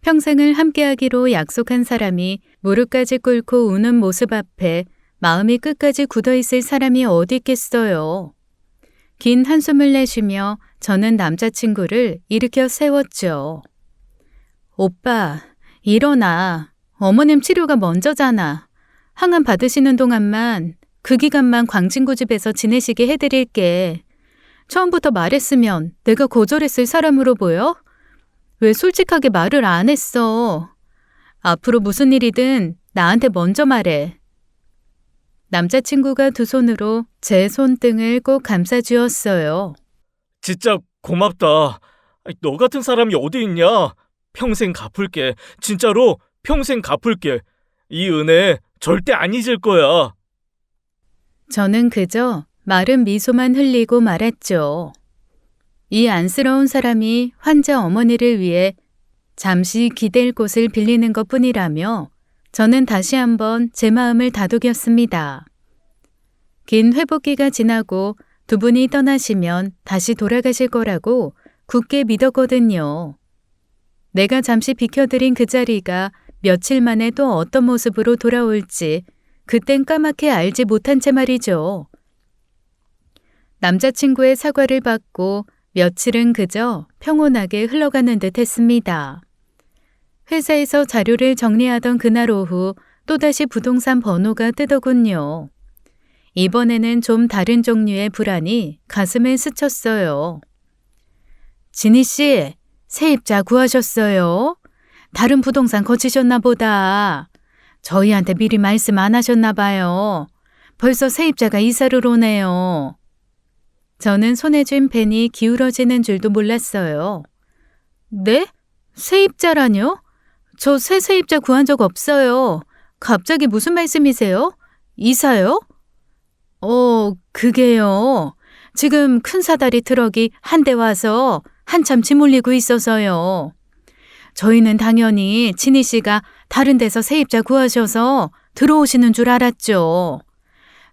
평생을 함께하기로 약속한 사람이 무릎까지 꿇고 우는 모습 앞에 마음이 끝까지 굳어있을 사람이 어디 있겠어요. 긴 한숨을 내쉬며 저는 남자친구를 일으켜 세웠죠. 오빠, 일어나. 어머님 치료가 먼저잖아. 항암 받으시는 동안만 그 기간만 광진구 집에서 지내시게 해드릴게. 처음부터 말했으면 내가 거절했을 사람으로 보여? 왜 솔직하게 말을 안 했어? 앞으로 무슨 일이든 나한테 먼저 말해. 남자친구가 두 손으로 제 손등을 꼭 감싸주었어요. 진짜 고맙다. 너 같은 사람이 어디 있냐? 평생 갚을게. 진짜로 평생 갚을게. 이 은혜 절대 안 잊을 거야. 저는 그저 마른 미소만 흘리고 말았죠. 이 안쓰러운 사람이 환자 어머니를 위해 잠시 기댈 곳을 빌리는 것뿐이라며 저는 다시 한번 제 마음을 다독였습니다. 긴 회복기가 지나고 두 분이 떠나시면 다시 돌아가실 거라고 굳게 믿었거든요. 내가 잠시 비켜드린 그 자리가 며칠 만에 또 어떤 모습으로 돌아올지 그땐 까맣게 알지 못한 채 말이죠. 남자친구의 사과를 받고 며칠은 그저 평온하게 흘러가는 듯 했습니다. 회사에서 자료를 정리하던 그날 오후 또다시 부동산 번호가 뜨더군요. 이번에는 좀 다른 종류의 불안이 가슴을 스쳤어요. 진희 씨, 세입자 구하셨어요? 다른 부동산 거치셨나 보다. 저희한테 미리 말씀 안 하셨나 봐요. 벌써 세입자가 이사를 오네요. 저는 손에 쥔 펜이 기울어지는 줄도 몰랐어요. 네? 세입자라뇨? 저 새 세입자 구한 적 없어요. 갑자기 무슨 말씀이세요? 이사요? 그게요. 지금 큰 사다리 트럭이 한 대 와서 한참 짐 올리고 있어서요. 저희는 당연히 진희 씨가 다른 데서 세입자 구하셔서 들어오시는 줄 알았죠.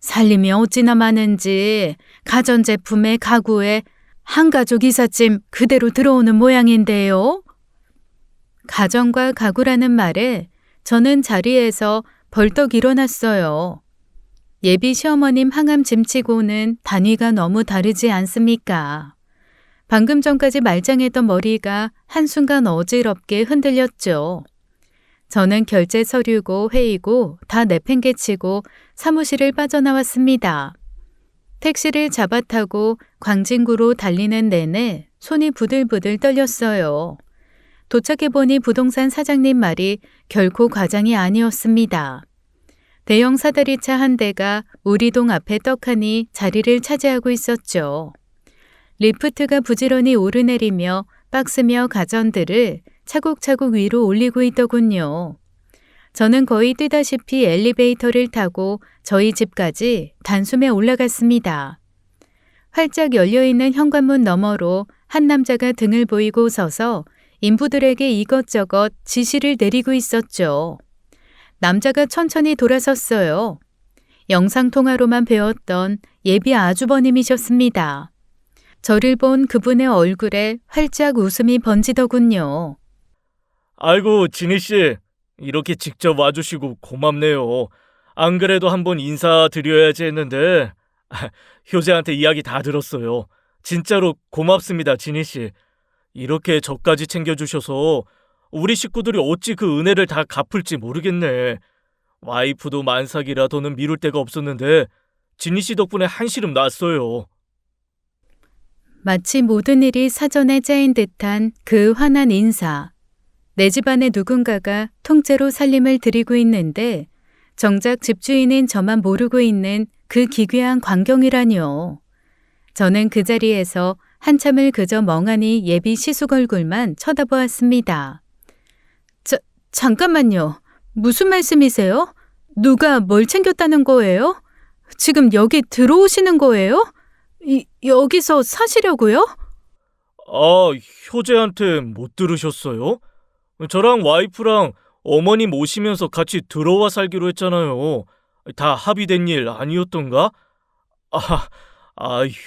살림이 어찌나 많은지 가전제품에 가구에 한가족 이삿짐 그대로 들어오는 모양인데요. 가전과 가구라는 말에 저는 자리에서 벌떡 일어났어요. 예비 시어머님 항암 짐치고는 단위가 너무 다르지 않습니까? 방금 전까지 말짱했던 머리가 한순간 어지럽게 흔들렸죠. 저는 결제 서류고 회의고 다 내팽개치고 사무실을 빠져나왔습니다. 택시를 잡아타고 광진구로 달리는 내내 손이 부들부들 떨렸어요. 도착해보니 부동산 사장님 말이 결코 과장이 아니었습니다. 대형 사다리차 한 대가 우리 동 앞에 떡하니 자리를 차지하고 있었죠. 리프트가 부지런히 오르내리며 박스며 가전들을 차곡차곡 위로 올리고 있더군요. 저는 거의 뛰다시피 엘리베이터를 타고 저희 집까지 단숨에 올라갔습니다. 활짝 열려있는 현관문 너머로 한 남자가 등을 보이고 서서 인부들에게 이것저것 지시를 내리고 있었죠. 남자가 천천히 돌아섰어요. 영상통화로만 배웠던 예비 아주버님이셨습니다. 저를 본 그분의 얼굴에 활짝 웃음이 번지더군요. 아이고, 진희 씨. 이렇게 직접 와주시고 고맙네요. 안 그래도 한번 인사드려야지 했는데 효재한테 이야기 다 들었어요. 진짜로 고맙습니다, 진희 씨. 이렇게 저까지 챙겨주셔서 우리 식구들이 어찌 그 은혜를 다 갚을지 모르겠네. 와이프도 만삭이라 더는 미룰 데가 없었는데 진희 씨 덕분에 한시름 났어요. 마치 모든 일이 사전에 짜인 듯한 그 환한 인사. 내 집안에 누군가가 통째로 살림을 드리고 있는데 정작 집주인인 저만 모르고 있는 그 기괴한 광경이라뇨. 저는 그 자리에서 한참을 그저 멍하니 예비 시숙 얼굴만 쳐다보았습니다. 잠깐만요. 무슨 말씀이세요? 누가 뭘 챙겼다는 거예요? 지금 여기 들어오시는 거예요? 여기서 사시려고요? 아, 효재한테 못 들으셨어요? 저랑 와이프랑 어머니 모시면서 같이 들어와 살기로 했잖아요. 다 합의된 일 아니었던가?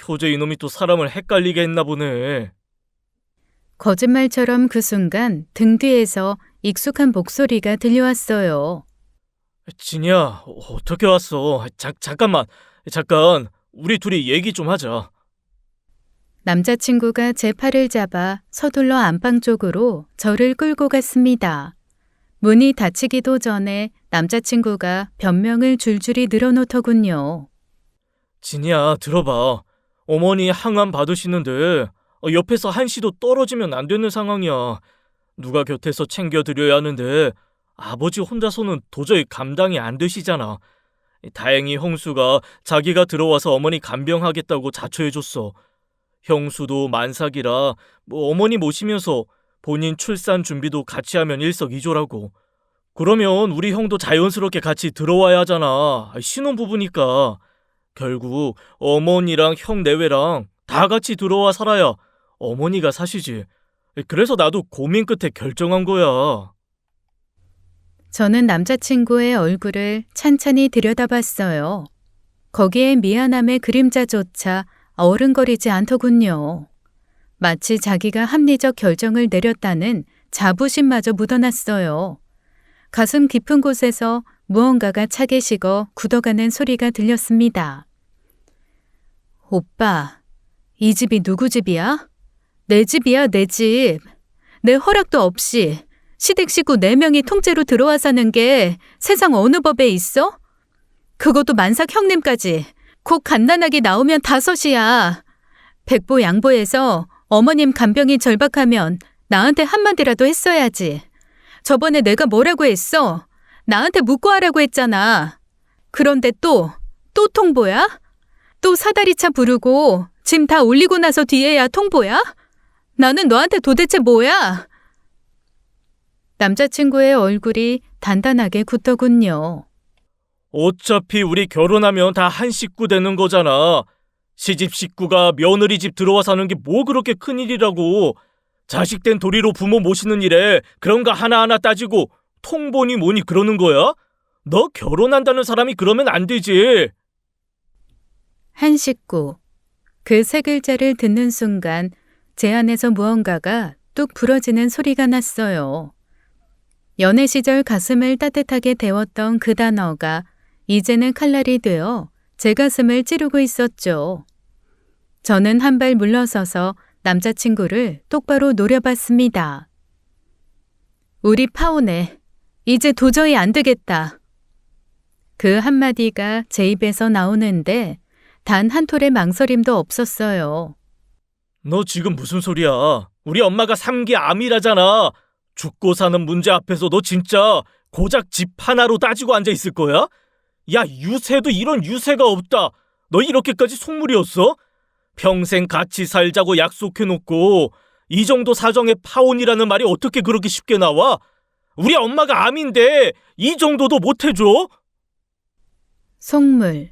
효재 이놈이 또 사람을 헷갈리게 했나 보네. 거짓말처럼 그 순간 등 뒤에서 익숙한 목소리가 들려왔어요. 진이야, 어떻게 왔어? 잠깐, 우리 둘이 얘기 좀 하자. 남자친구가 제 팔을 잡아 서둘러 안방 쪽으로 저를 끌고 갔습니다. 문이 닫히기도 전에 남자친구가 변명을 줄줄이 늘어놓더군요. 진이야, 들어봐. 어머니 항암 받으시는데 옆에서 한시도 떨어지면 안 되는 상황이야. 누가 곁에서 챙겨드려야 하는데 아버지 혼자서는 도저히 감당이 안 되시잖아. 다행히 형수가 자기가 들어와서 어머니 간병하겠다고 자초해줬어. 형수도 만삭이라 어머니 모시면서 본인 출산 준비도 같이 하면 일석이조라고. 그러면 우리 형도 자연스럽게 같이 들어와야 하잖아. 신혼부부니까. 결국 어머니랑 형 내외랑 다 같이 들어와 살아야 어머니가 사시지. 그래서 나도 고민 끝에 결정한 거야. 저는 남자친구의 얼굴을 찬찬히 들여다봤어요. 거기에 미안함의 그림자조차 어른거리지 않더군요. 마치 자기가 합리적 결정을 내렸다는 자부심마저 묻어났어요. 가슴 깊은 곳에서 무언가가 차게 식어 굳어가는 소리가 들렸습니다. 오빠, 이 집이 누구 집이야? 내 집이야, 내 집. 내 허락도 없이 시댁 식구 4명이 통째로 들어와 사는 게 세상 어느 법에 있어? 그것도 만삭 형님까지. 곧 갓난아기 나오면 5이야. 백보 양보해서 어머님 간병이 절박하면 나한테 한마디라도 했어야지. 저번에 내가 뭐라고 했어? 나한테 묻고 하라고 했잖아. 그런데 또 통보야? 또 사다리차 부르고 짐 다 올리고 나서 뒤에야 통보야? 나는 너한테 도대체 뭐야? 남자친구의 얼굴이 단단하게 굳더군요. 어차피 우리 결혼하면 다 한 식구 되는 거잖아. 시집 식구가 며느리 집 들어와 사는 게 뭐 그렇게 큰일이라고. 자식된 도리로 부모 모시는 일에 그런 거 하나하나 따지고 통보니 뭐니 그러는 거야? 너 결혼한다는 사람이 그러면 안 되지. 한 식구. 그 3글자를 듣는 순간 제 안에서 무언가가 뚝 부러지는 소리가 났어요. 연애 시절 가슴을 따뜻하게 데웠던 그 단어가 이제는 칼날이 되어 제 가슴을 찌르고 있었죠. 저는 한 발 물러서서 남자친구를 똑바로 노려봤습니다. 우리 파혼해. 이제 도저히 안 되겠다. 그 한마디가 제 입에서 나오는데 단 한 톨의 망설임도 없었어요. 너 지금 무슨 소리야? 우리 엄마가 3기 암이라잖아. 죽고 사는 문제 앞에서 너 진짜 고작 집 하나로 따지고 앉아 있을 거야? 야, 유세도 이런 유세가 없다. 너 이렇게까지 속물이었어? 평생 같이 살자고 약속해놓고 이 정도 사정에 파혼이라는 말이 어떻게 그렇게 쉽게 나와? 우리 엄마가 암인데 이 정도도 못해줘? 속물.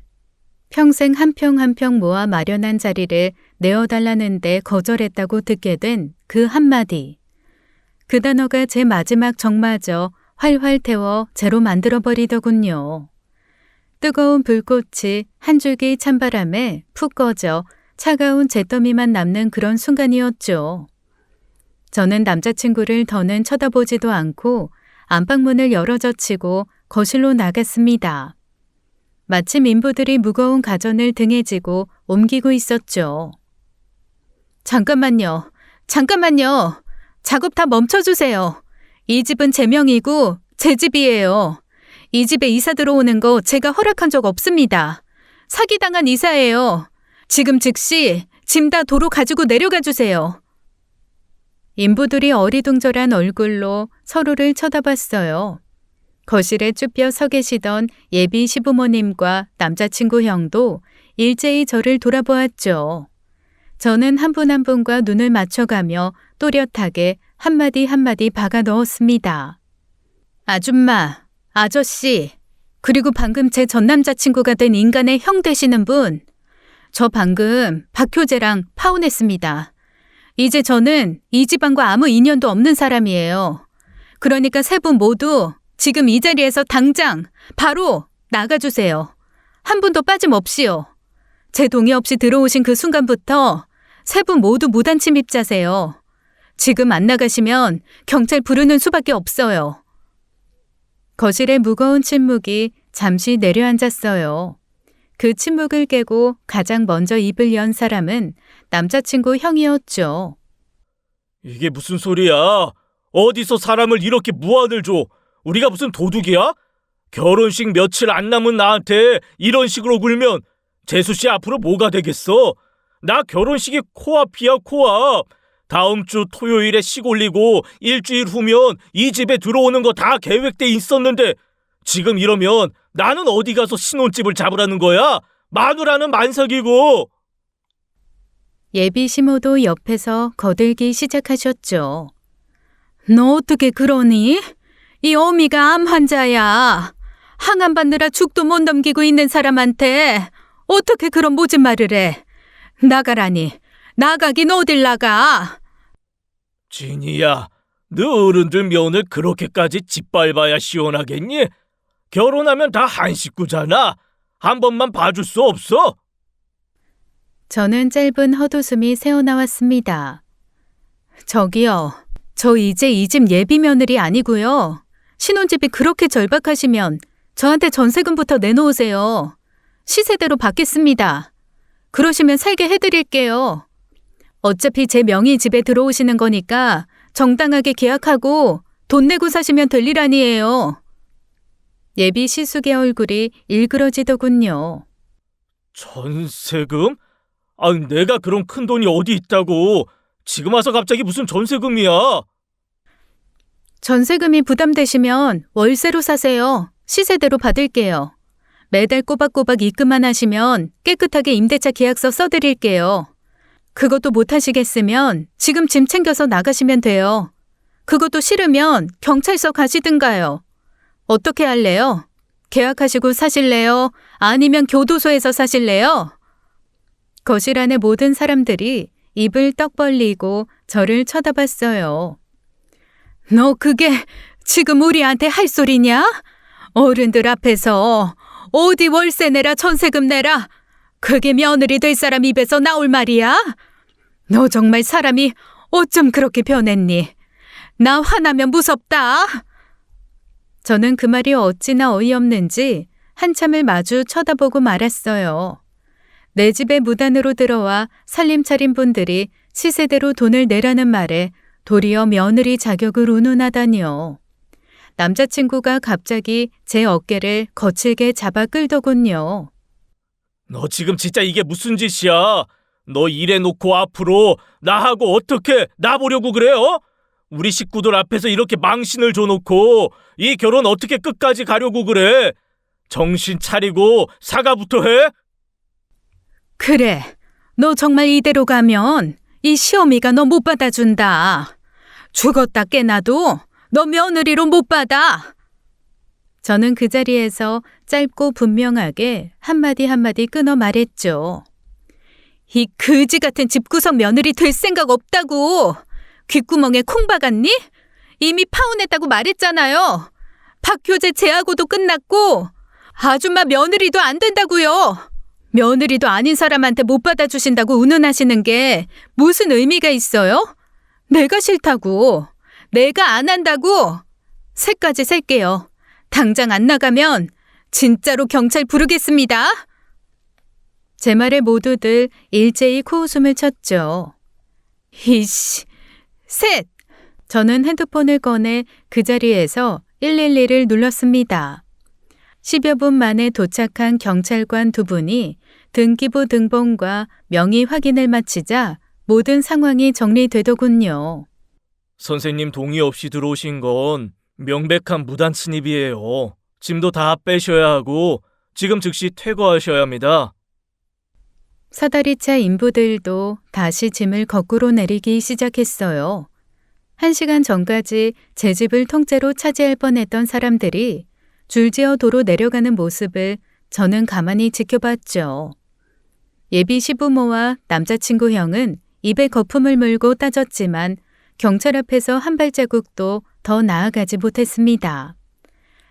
평생 한 평 한 평 모아 마련한 자리를 내어달라는데 거절했다고 듣게 된 그 한마디. 그 단어가 제 마지막 정마저 활활 태워 제로 만들어버리더군요. 뜨거운 불꽃이 한 줄기 찬바람에 푹 꺼져 차가운 잿더미만 남는 그런 순간이었죠. 저는 남자친구를 더는 쳐다보지도 않고 안방문을 열어젖히고 거실로 나갔습니다. 마침 인부들이 무거운 가전을 등에 지고 옮기고 있었죠. 잠깐만요. 작업 다 멈춰주세요. 이 집은 제 명이고 제 집이에요. 이 집에 이사 들어오는 거 제가 허락한 적 없습니다. 사기당한 이사예요. 지금 즉시 짐 다 도로 가지고 내려가 주세요. 인부들이 어리둥절한 얼굴로 서로를 쳐다봤어요. 거실에 쭈뼛 서 계시던 예비 시부모님과 남자친구 형도 일제히 저를 돌아보았죠. 저는 한 분 한 분과 눈을 맞춰가며 또렷하게 한마디 한마디 박아 넣었습니다. 아줌마, 아저씨, 그리고 방금 제 전남자친구가 된 인간의 형 되시는 분, 저 방금 박효재랑 파혼했습니다. 이제 저는 이 집안과 아무 인연도 없는 사람이에요. 그러니까 3분 모두 지금 이 자리에서 당장 바로 나가주세요. 한 분도 빠짐없이요. 제 동의 없이 들어오신 그 순간부터 3분 모두 무단 침입자세요. 지금 안 나가시면 경찰 부르는 수밖에 없어요. 거실의 무거운 침묵이 잠시 내려앉았어요. 그 침묵을 깨고 가장 먼저 입을 연 사람은 남자친구 형이었죠. 이게 무슨 소리야? 어디서 사람을 이렇게 무안을 줘? 우리가 무슨 도둑이야? 결혼식 며칠 안 남은 나한테 이런 식으로 굴면 재수 씨 앞으로 뭐가 되겠어? 나 결혼식이 코앞이야, 코앞. 다음 주 토요일에 식 올리고 일주일 후면 이 집에 들어오는 거 다 계획돼 있었는데 지금 이러면 나는 어디 가서 신혼집을 잡으라는 거야? 마누라는 만삭이고. 예비 시모도 옆에서 거들기 시작하셨죠. 너 어떻게 그러니? 이 어미가 암 환자야. 항암 받느라 죽도 못 넘기고 있는 사람한테 어떻게 그런 모진 말을 해? 나가라니. 나가긴 어딜 나가? 진이야, 너 어른들 면을 그렇게까지 짓밟아야 시원하겠니? 결혼하면 다 한 식구잖아. 한 번만 봐줄 수 없어? 저는 짧은 헛웃음이 새어나왔습니다. 저기요. 저 이제 이 집 예비 며느리 아니고요. 신혼집이 그렇게 절박하시면 저한테 전세금부터 내놓으세요. 시세대로 받겠습니다. 그러시면 살게 해드릴게요. 어차피 제 명의 집에 들어오시는 거니까 정당하게 계약하고 돈 내고 사시면 될 일 아니에요. 예비 시숙의 얼굴이 일그러지더군요. 전세금? 아, 내가 그런 큰 돈이 어디 있다고. 지금 와서 갑자기 무슨 전세금이야. 전세금이 부담되시면 월세로 사세요. 시세대로 받을게요. 매달 꼬박꼬박 입금만 하시면 깨끗하게 임대차 계약서 써드릴게요. 그것도 못 하시겠으면 지금 짐 챙겨서 나가시면 돼요. 그것도 싫으면 경찰서 가시든가요. 어떻게 할래요? 계약하시고 사실래요? 아니면 교도소에서 사실래요? 거실 안의 모든 사람들이 입을 떡 벌리고 저를 쳐다봤어요. 너 그게 지금 우리한테 할 소리냐? 어른들 앞에서 어디 월세 내라 전세금 내라. 그게 며느리 될 사람 입에서 나올 말이야? 너 정말 사람이 어쩜 그렇게 변했니? 나 화나면 무섭다. 저는 그 말이 어찌나 어이없는지 한참을 마주 쳐다보고 말았어요. 내 집에 무단으로 들어와 살림 차린 분들이 시세대로 돈을 내라는 말에 도리어 며느리 자격을 운운하다니요. 남자친구가 갑자기 제 어깨를 거칠게 잡아 끌더군요. 너 지금 진짜 이게 무슨 짓이야? 너 이래놓고 앞으로 나하고 어떻게 나보려고 그래? 어? 우리 식구들 앞에서 이렇게 망신을 줘놓고 이 결혼 어떻게 끝까지 가려고 그래? 정신 차리고 사과부터 해? 그래, 너 정말 이대로 가면 이 시어미가 너 못 받아준다. 죽었다 깨나도 너 며느리로 못 받아. 저는 그 자리에서 짧고 분명하게 한마디 한마디 끊어 말했죠. 이 그지 같은 집구석 며느리 될 생각 없다고. 귓구멍에 콩 박았니? 이미 파혼했다고 말했잖아요. 박효재 제하고도 끝났고 아줌마 며느리도 안 된다고요. 며느리도 아닌 사람한테 못 받아주신다고 운운하시는 게 무슨 의미가 있어요? 내가 싫다고. 내가 안 한다고. 새까지 셀게요. 당장 안 나가면 진짜로 경찰 부르겠습니다. 제 말에 모두들 일제히 코웃음을 쳤죠. 이씨, 셋! 저는 핸드폰을 꺼내 그 자리에서 112를 눌렀습니다. 10여 분 만에 도착한 경찰관 두 분이 등기부 등본과 명의 확인을 마치자 모든 상황이 정리되더군요. 선생님 동의 없이 들어오신 건 명백한 무단 침입이에요. 짐도 다 빼셔야 하고 지금 즉시 퇴거하셔야 합니다. 사다리차 인부들도 다시 짐을 거꾸로 내리기 시작했어요. 1시간 전까지 제 집을 통째로 차지할 뻔했던 사람들이 줄지어 도로 내려가는 모습을 저는 가만히 지켜봤죠. 예비 시부모와 남자친구 형은 입에 거품을 물고 따졌지만 경찰 앞에서 한 발자국도 더 나아가지 못했습니다.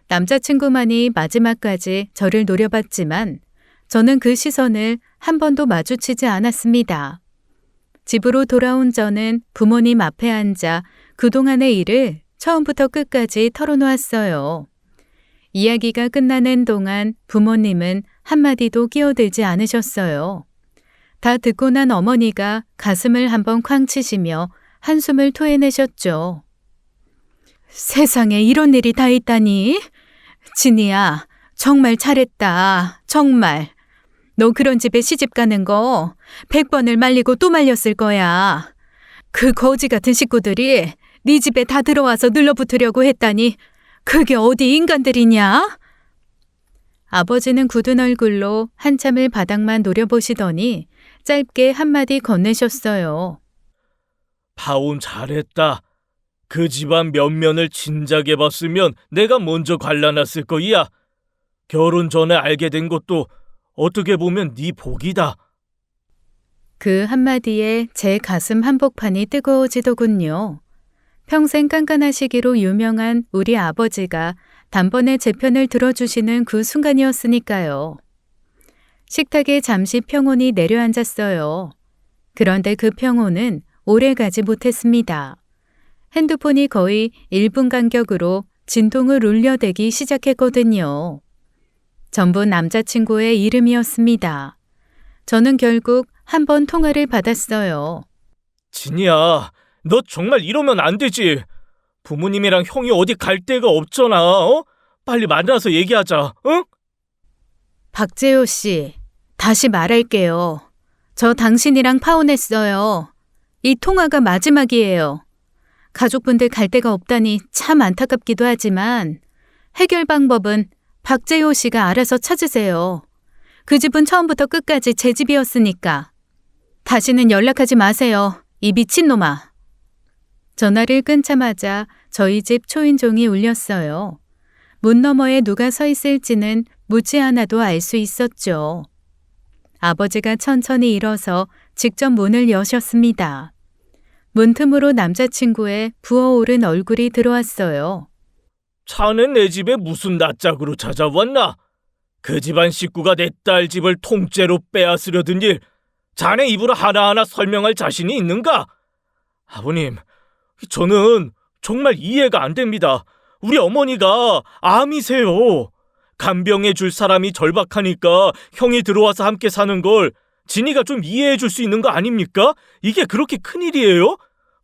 남자친구만이 마지막까지 저를 노려봤지만 저는 그 시선을 한 번도 마주치지 않았습니다. 집으로 돌아온 저는 부모님 앞에 앉아 그동안의 일을 처음부터 끝까지 털어놓았어요. 이야기가 끝나는 동안 부모님은 한마디도 끼어들지 않으셨어요. 다 듣고 난 어머니가 가슴을 한번 쾅 치시며 한숨을 토해내셨죠. 세상에 이런 일이 다 있다니. 진이야, 정말 잘했다. 정말. 너 그런 집에 시집 가는 거 100번을 말리고 또 말렸을 거야. 그 거지 같은 식구들이 네 집에 다 들어와서 눌러붙으려고 했다니 그게 어디 인간들이냐? 아버지는 굳은 얼굴로 한참을 바닥만 노려보시더니 짧게 한마디 건네셨어요. 파혼 잘했다. 그 집안 면면을 진작에 봤으면 내가 먼저 갈라놨을 거야. 결혼 전에 알게 된 것도 어떻게 보면 네 복이다. 그 한마디에 제 가슴 한복판이 뜨거워지더군요. 평생 깐깐하시기로 유명한 우리 아버지가 단번에 제 편을 들어주시는 그 순간이었으니까요. 식탁에 잠시 평온이 내려앉았어요. 그런데 그 평온은 오래가지 못했습니다. 핸드폰이 거의 1분 간격으로 진동을 울려대기 시작했거든요. 전부 남자친구의 이름이었습니다. 저는 결국 한 번 통화를 받았어요. 진이야, 너 정말 이러면 안 되지. 부모님이랑 형이 어디 갈 데가 없잖아. 어? 빨리 만나서 얘기하자. 응? 박재호 씨, 다시 말할게요. 저 당신이랑 파혼했어요. 이 통화가 마지막이에요. 가족분들 갈 데가 없다니 참 안타깝기도 하지만 해결 방법은 박재호 씨가 알아서 찾으세요. 그 집은 처음부터 끝까지 제 집이었으니까. 다시는 연락하지 마세요. 이 미친놈아. 전화를 끊자마자 저희 집 초인종이 울렸어요. 문 너머에 누가 서 있을지는 묻지 않아도 알 수 있었죠. 아버지가 천천히 일어서 직접 문을 여셨습니다. 문틈으로 남자친구의 부어오른 얼굴이 들어왔어요. 자네 내 집에 무슨 낯짝으로 찾아왔나? 그 집안 식구가 내 딸 집을 통째로 빼앗으려던 일, 자네 입으로 하나하나 설명할 자신이 있는가? 아버님, 저는 정말 이해가 안 됩니다. 우리 어머니가 암이세요. 간병해 줄 사람이 절박하니까 형이 들어와서 함께 사는 걸 진이가 좀 이해해 줄 수 있는 거 아닙니까? 이게 그렇게 큰일이에요?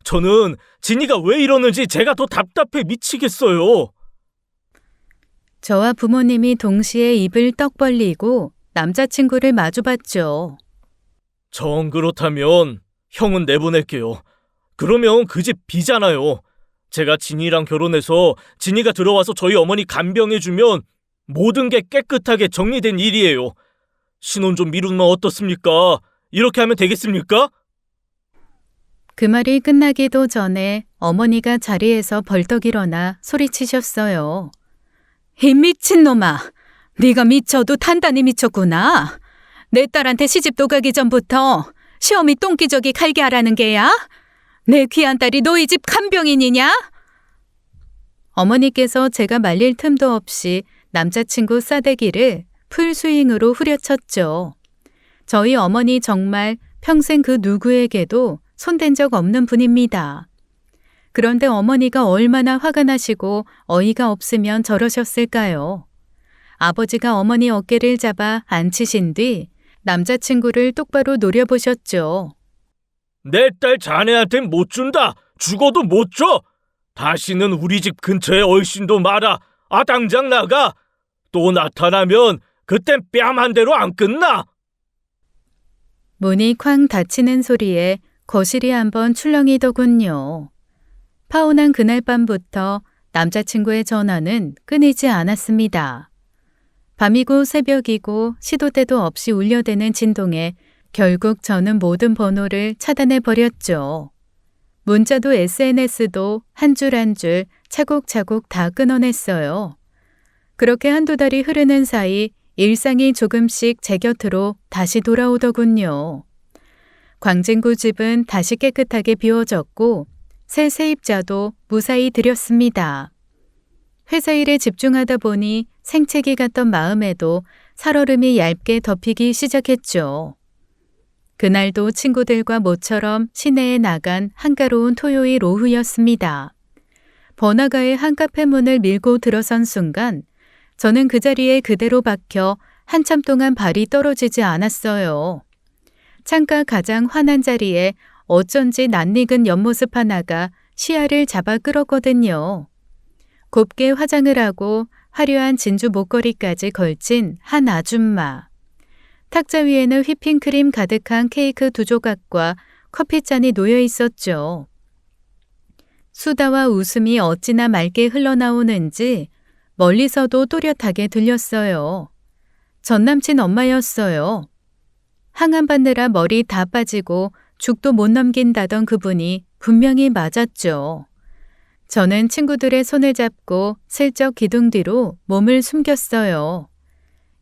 저는 진이가 왜 이러는지 제가 더 답답해 미치겠어요. 저와 부모님이 동시에 입을 떡 벌리고 남자친구를 마주봤죠. 정 그렇다면 형은 내보낼게요. 그러면 그 집 비잖아요. 제가 진이랑 결혼해서 진이가 들어와서 저희 어머니 간병해주면 모든 게 깨끗하게 정리된 일이에요. 신혼 좀 미루면 어떻습니까? 이렇게 하면 되겠습니까? 그 말이 끝나기도 전에 어머니가 자리에서 벌떡 일어나 소리치셨어요. 이 미친놈아, 네가 미쳐도 단단히 미쳤구나. 내 딸한테 시집도 가기 전부터 시어미 똥기저귀 갈게 하라는 게야? 내 귀한 딸이 너희 집 간병인이냐? 어머니께서 제가 말릴 틈도 없이 남자친구 싸대기를 풀스윙으로 후려쳤죠. 저희 어머니 정말 평생 그 누구에게도 손댄 적 없는 분입니다. 그런데 어머니가 얼마나 화가 나시고 어이가 없으면 저러셨을까요? 아버지가 어머니 어깨를 잡아 앉히신 뒤 남자친구를 똑바로 노려보셨죠. 내 딸 자네한텐 못 준다. 죽어도 못 줘. 다시는 우리 집 근처에 얼씬도 마라. 아, 당장 나가. 또 나타나면 그땐 뺨 한 대로 안 끝나. 문이 쾅 닫히는 소리에 거실이 한번 출렁이더군요. 파혼한 그날 밤부터 남자친구의 전화는 끊이지 않았습니다. 밤이고 새벽이고 시도 때도 없이 울려대는 진동에 결국 저는 모든 번호를 차단해버렸죠. 문자도 SNS도 한 줄 한 줄 차곡차곡 다 끊어냈어요. 그렇게 한두 달이 흐르는 사이 일상이 조금씩 제 곁으로 다시 돌아오더군요. 광진구 집은 다시 깨끗하게 비워졌고 새 세입자도 무사히 들였습니다. 회사 일에 집중하다 보니 생채기 같던 마음에도 살얼음이 얇게 덮이기 시작했죠. 그날도 친구들과 모처럼 시내에 나간 한가로운 토요일 오후였습니다. 번화가의 한 카페 문을 밀고 들어선 순간 저는 그 자리에 그대로 박혀 한참 동안 발이 떨어지지 않았어요. 창가 가장 환한 자리에 어쩐지 낯익은 옆모습 하나가 시야를 잡아 끌었거든요. 곱게 화장을 하고 화려한 진주 목걸이까지 걸친 한 아줌마. 탁자 위에는 휘핑크림 가득한 케이크 2조각과 커피잔이 놓여 있었죠. 수다와 웃음이 어찌나 맑게 흘러나오는지 멀리서도 또렷하게 들렸어요. 전남친 엄마였어요. 항암 받느라 머리 다 빠지고 죽도 못 넘긴다던 그분이 분명히 맞았죠. 저는 친구들의 손을 잡고 슬쩍 기둥 뒤로 몸을 숨겼어요.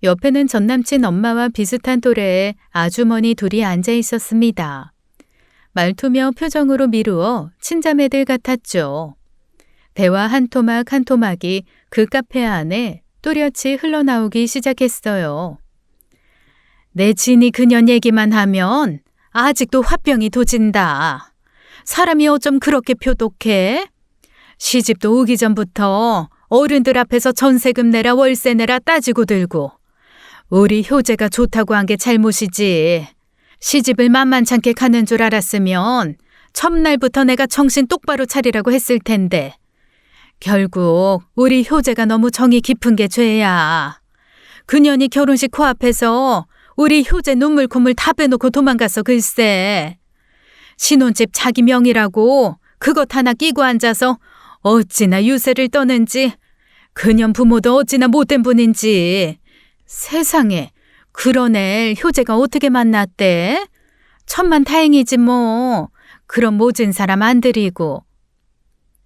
옆에는 전남친 엄마와 비슷한 또래의 아주머니 둘이 앉아 있었습니다. 말투며 표정으로 미루어 친자매들 같았죠. 대화 한 토막 한 토막이 그 카페 안에 또렷이 흘러나오기 시작했어요. 내 진이 그년 얘기만 하면 아직도 화병이 도진다. 사람이 어쩜 그렇게 표독해? 시집도 오기 전부터 어른들 앞에서 전세금 내라 월세 내라 따지고 들고 우리 효재가 좋다고 한 게 잘못이지. 시집을 만만찮게 가는 줄 알았으면 첫날부터 내가 정신 똑바로 차리라고 했을 텐데 결국 우리 효재가 너무 정이 깊은 게 죄야. 그년이 결혼식 코앞에서 우리 효재 눈물 콧물 다 빼놓고 도망가서 글쎄. 신혼집 자기 명이라고 그것 하나 끼고 앉아서 어찌나 유세를 떠는지 그년 부모도 어찌나 못된 분인지. 세상에 그런 애 효재가 어떻게 만났대? 천만 다행이지 뭐. 그런 모진 사람 안 들이고.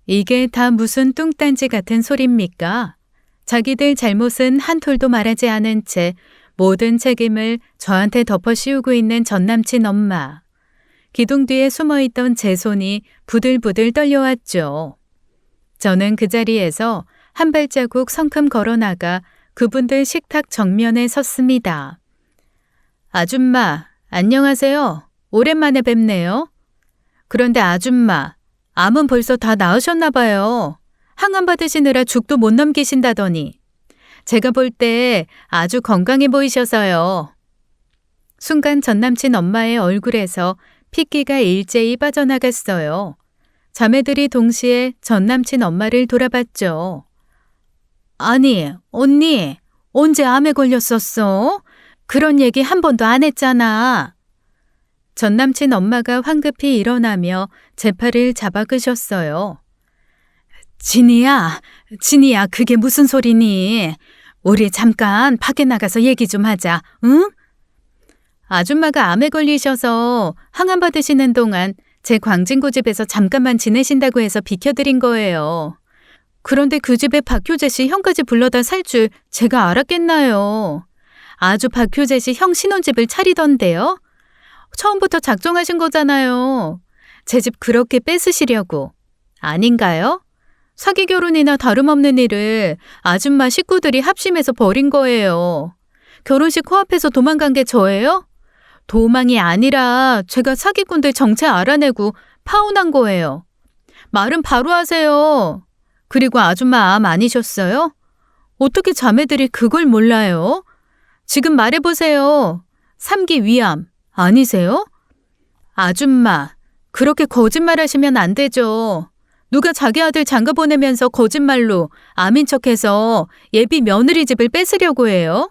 이게 다 무슨 뚱딴지 같은 소리입니까? 자기들 잘못은 한 톨도 말하지 않은 채 모든 책임을 저한테 덮어 씌우고 있는 전남친 엄마. 기둥 뒤에 숨어있던 제 손이 부들부들 떨려왔죠. 저는 그 자리에서 한 발자국 성큼 걸어나가 그분들 식탁 정면에 섰습니다. 아줌마, 안녕하세요. 오랜만에 뵙네요. 그런데 아줌마, 암은 벌써 다 나으셨나 봐요. 항암 받으시느라 죽도 못 넘기신다더니. 제가 볼 때 아주 건강해 보이셔서요. 순간 전남친 엄마의 얼굴에서 핏기가 일제히 빠져나갔어요. 자매들이 동시에 전남친 엄마를 돌아봤죠. 아니, 언니, 언제 암에 걸렸었어? 그런 얘기 한 번도 안 했잖아. 전남친 엄마가 황급히 일어나며 제 팔을 잡아 끄셨어요. 진이야, 그게 무슨 소리니? 우리 잠깐 밖에 나가서 얘기 좀 하자, 응? 아줌마가 암에 걸리셔서 항암 받으시는 동안 제 광진구 집에서 잠깐만 지내신다고 해서 비켜드린 거예요. 그런데 그 집에 박효재 씨 형까지 불러다 살 줄 제가 알았겠나요? 아주 박효재 씨 형 신혼집을 차리던데요? 처음부터 작정하신 거잖아요. 제 집 그렇게 뺏으시려고. 아닌가요? 사기 결혼이나 다름없는 일을 아줌마 식구들이 합심해서 벌인 거예요. 결혼식 코앞에서 도망간 게 저예요? 도망이 아니라 제가 사기꾼들 정체 알아내고 파혼한 거예요. 말은 바로 하세요. 그리고 아줌마 암 아니셨어요? 어떻게 자매들이 그걸 몰라요? 지금 말해보세요. 3기 위암 아니세요? 아줌마, 그렇게 거짓말하시면 안 되죠. 누가 자기 아들 장가 보내면서 거짓말로 암인 척해서 예비 며느리 집을 뺏으려고 해요?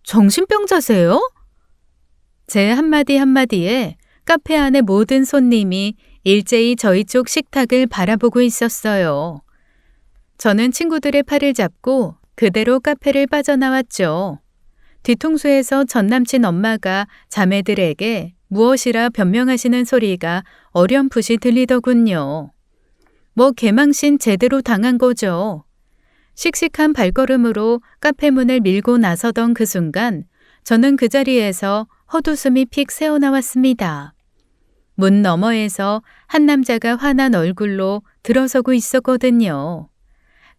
정신병자세요? 제 한마디 한마디에 카페 안의 모든 손님이 일제히 저희 쪽 식탁을 바라보고 있었어요. 저는 친구들의 팔을 잡고 그대로 카페를 빠져나왔죠. 뒤통수에서 전남친 엄마가 자매들에게 무엇이라 변명하시는 소리가 어렴풋이 들리더군요. 뭐 개망신 제대로 당한 거죠. 씩씩한 발걸음으로 카페 문을 밀고 나서던 그 순간 저는 그 자리에서 헛웃음이 픽 새어나왔습니다. 문 너머에서 한 남자가 환한 얼굴로 들어서고 있었거든요.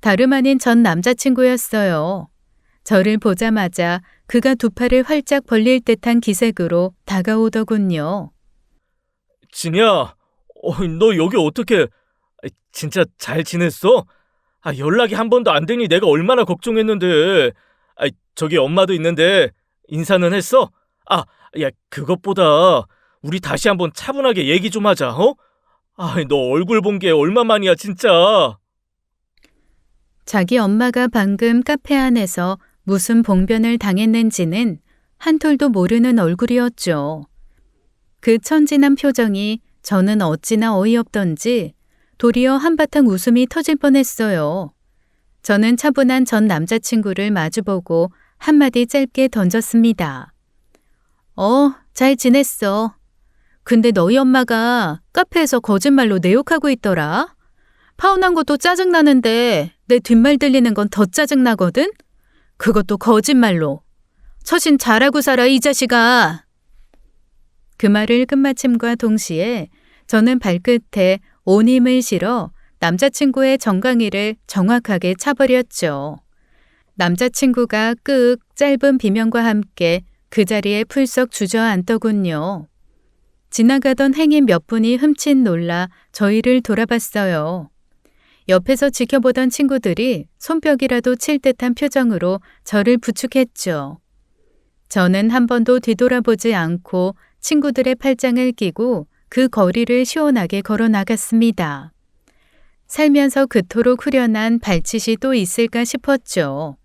다름 아닌 전 남자친구였어요. 저를 보자마자 그가 두 팔을 활짝 벌릴 듯한 기색으로 다가오더군요. 진이야, 너 여기 어떻게... 진짜 잘 지냈어? 연락이 한 번도 안 되니 내가 얼마나 걱정했는데. 저기 엄마도 있는데 인사는 했어? 야, 그것보다 우리 다시 한번 차분하게 얘기 좀 하자, 어? 너 얼굴 본 게 얼마만이야, 진짜. 자기 엄마가 방금 카페 안에서 무슨 봉변을 당했는지는 한톨도 모르는 얼굴이었죠. 그 천진한 표정이 저는 어찌나 어이없던지 도리어 한바탕 웃음이 터질 뻔했어요. 저는 차분한 전 남자친구를 마주보고 한마디 짧게 던졌습니다. 잘 지냈어. 근데 너희 엄마가 카페에서 거짓말로 내 욕하고 있더라. 파혼한 것도 짜증나는데 내 뒷말 들리는 건 더 짜증나거든? 그것도 거짓말로. 처신 잘하고 살아, 이 자식아. 그 말을 끝마침과 동시에 저는 발끝에 온 힘을 실어 남자친구의 정강이를 정확하게 차버렸죠. 남자친구가 끄윽 짧은 비명과 함께 그 자리에 풀썩 주저앉더군요. 지나가던 행인 몇 분이 흠칫 놀라 저희를 돌아봤어요. 옆에서 지켜보던 친구들이 손뼉이라도 칠 듯한 표정으로 저를 부축했죠. 저는 한 번도 뒤돌아보지 않고 친구들의 팔짱을 끼고 그 거리를 시원하게 걸어 나갔습니다. 살면서 그토록 후련한 발짓이 또 있을까 싶었죠.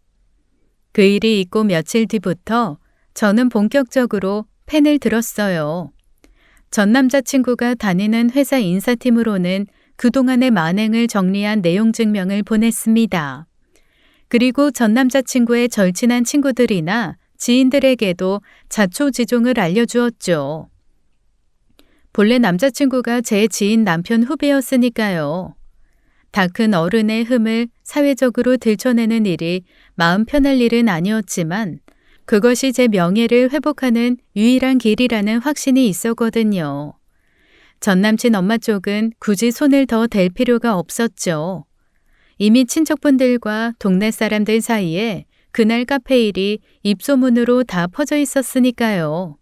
그 일이 있고 며칠 뒤부터 저는 본격적으로 펜을 들었어요. 전 남자친구가 다니는 회사 인사팀으로는 그동안의 만행을 정리한 내용 증명을 보냈습니다. 그리고 전 남자친구의 절친한 친구들이나 지인들에게도 자초지종을 알려주었죠. 본래 남자친구가 제 지인 남편 후배였으니까요. 다 큰 어른의 흠을 사회적으로 들춰내는 일이 마음 편할 일은 아니었지만 그것이 제 명예를 회복하는 유일한 길이라는 확신이 있었거든요. 전 남친 엄마 쪽은 굳이 손을 더 댈 필요가 없었죠. 이미 친척분들과 동네 사람들 사이에 그날 카페 일이 입소문으로 다 퍼져 있었으니까요.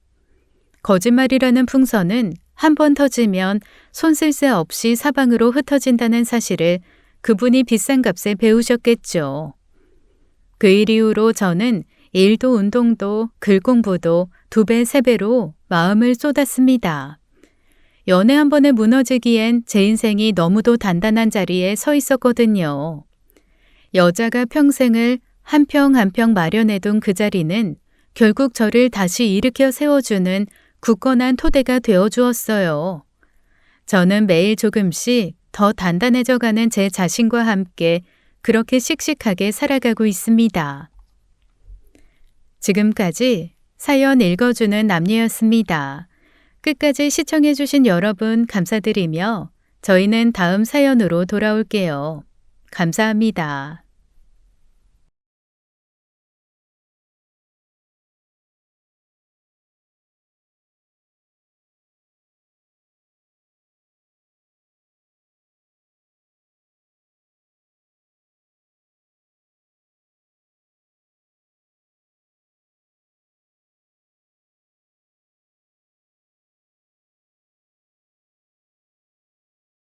거짓말이라는 풍선은 한 번 터지면 손쓸 새 없이 사방으로 흩어진다는 사실을 그분이 비싼 값에 배우셨겠죠. 그 일 이후로 저는 일도 운동도 글 공부도 2배, 3배로 마음을 쏟았습니다. 연애 한 번에 무너지기엔 제 인생이 너무도 단단한 자리에 서 있었거든요. 여자가 평생을 한 평 한 평 마련해둔 그 자리는 결국 저를 다시 일으켜 세워주는 굳건한 토대가 되어주었어요. 저는 매일 조금씩 더 단단해져가는 제 자신과 함께 그렇게 씩씩하게 살아가고 있습니다. 지금까지 사연 읽어주는 남녀였습니다. 끝까지 시청해주신 여러분 감사드리며 저희는 다음 사연으로 돌아올게요. 감사합니다.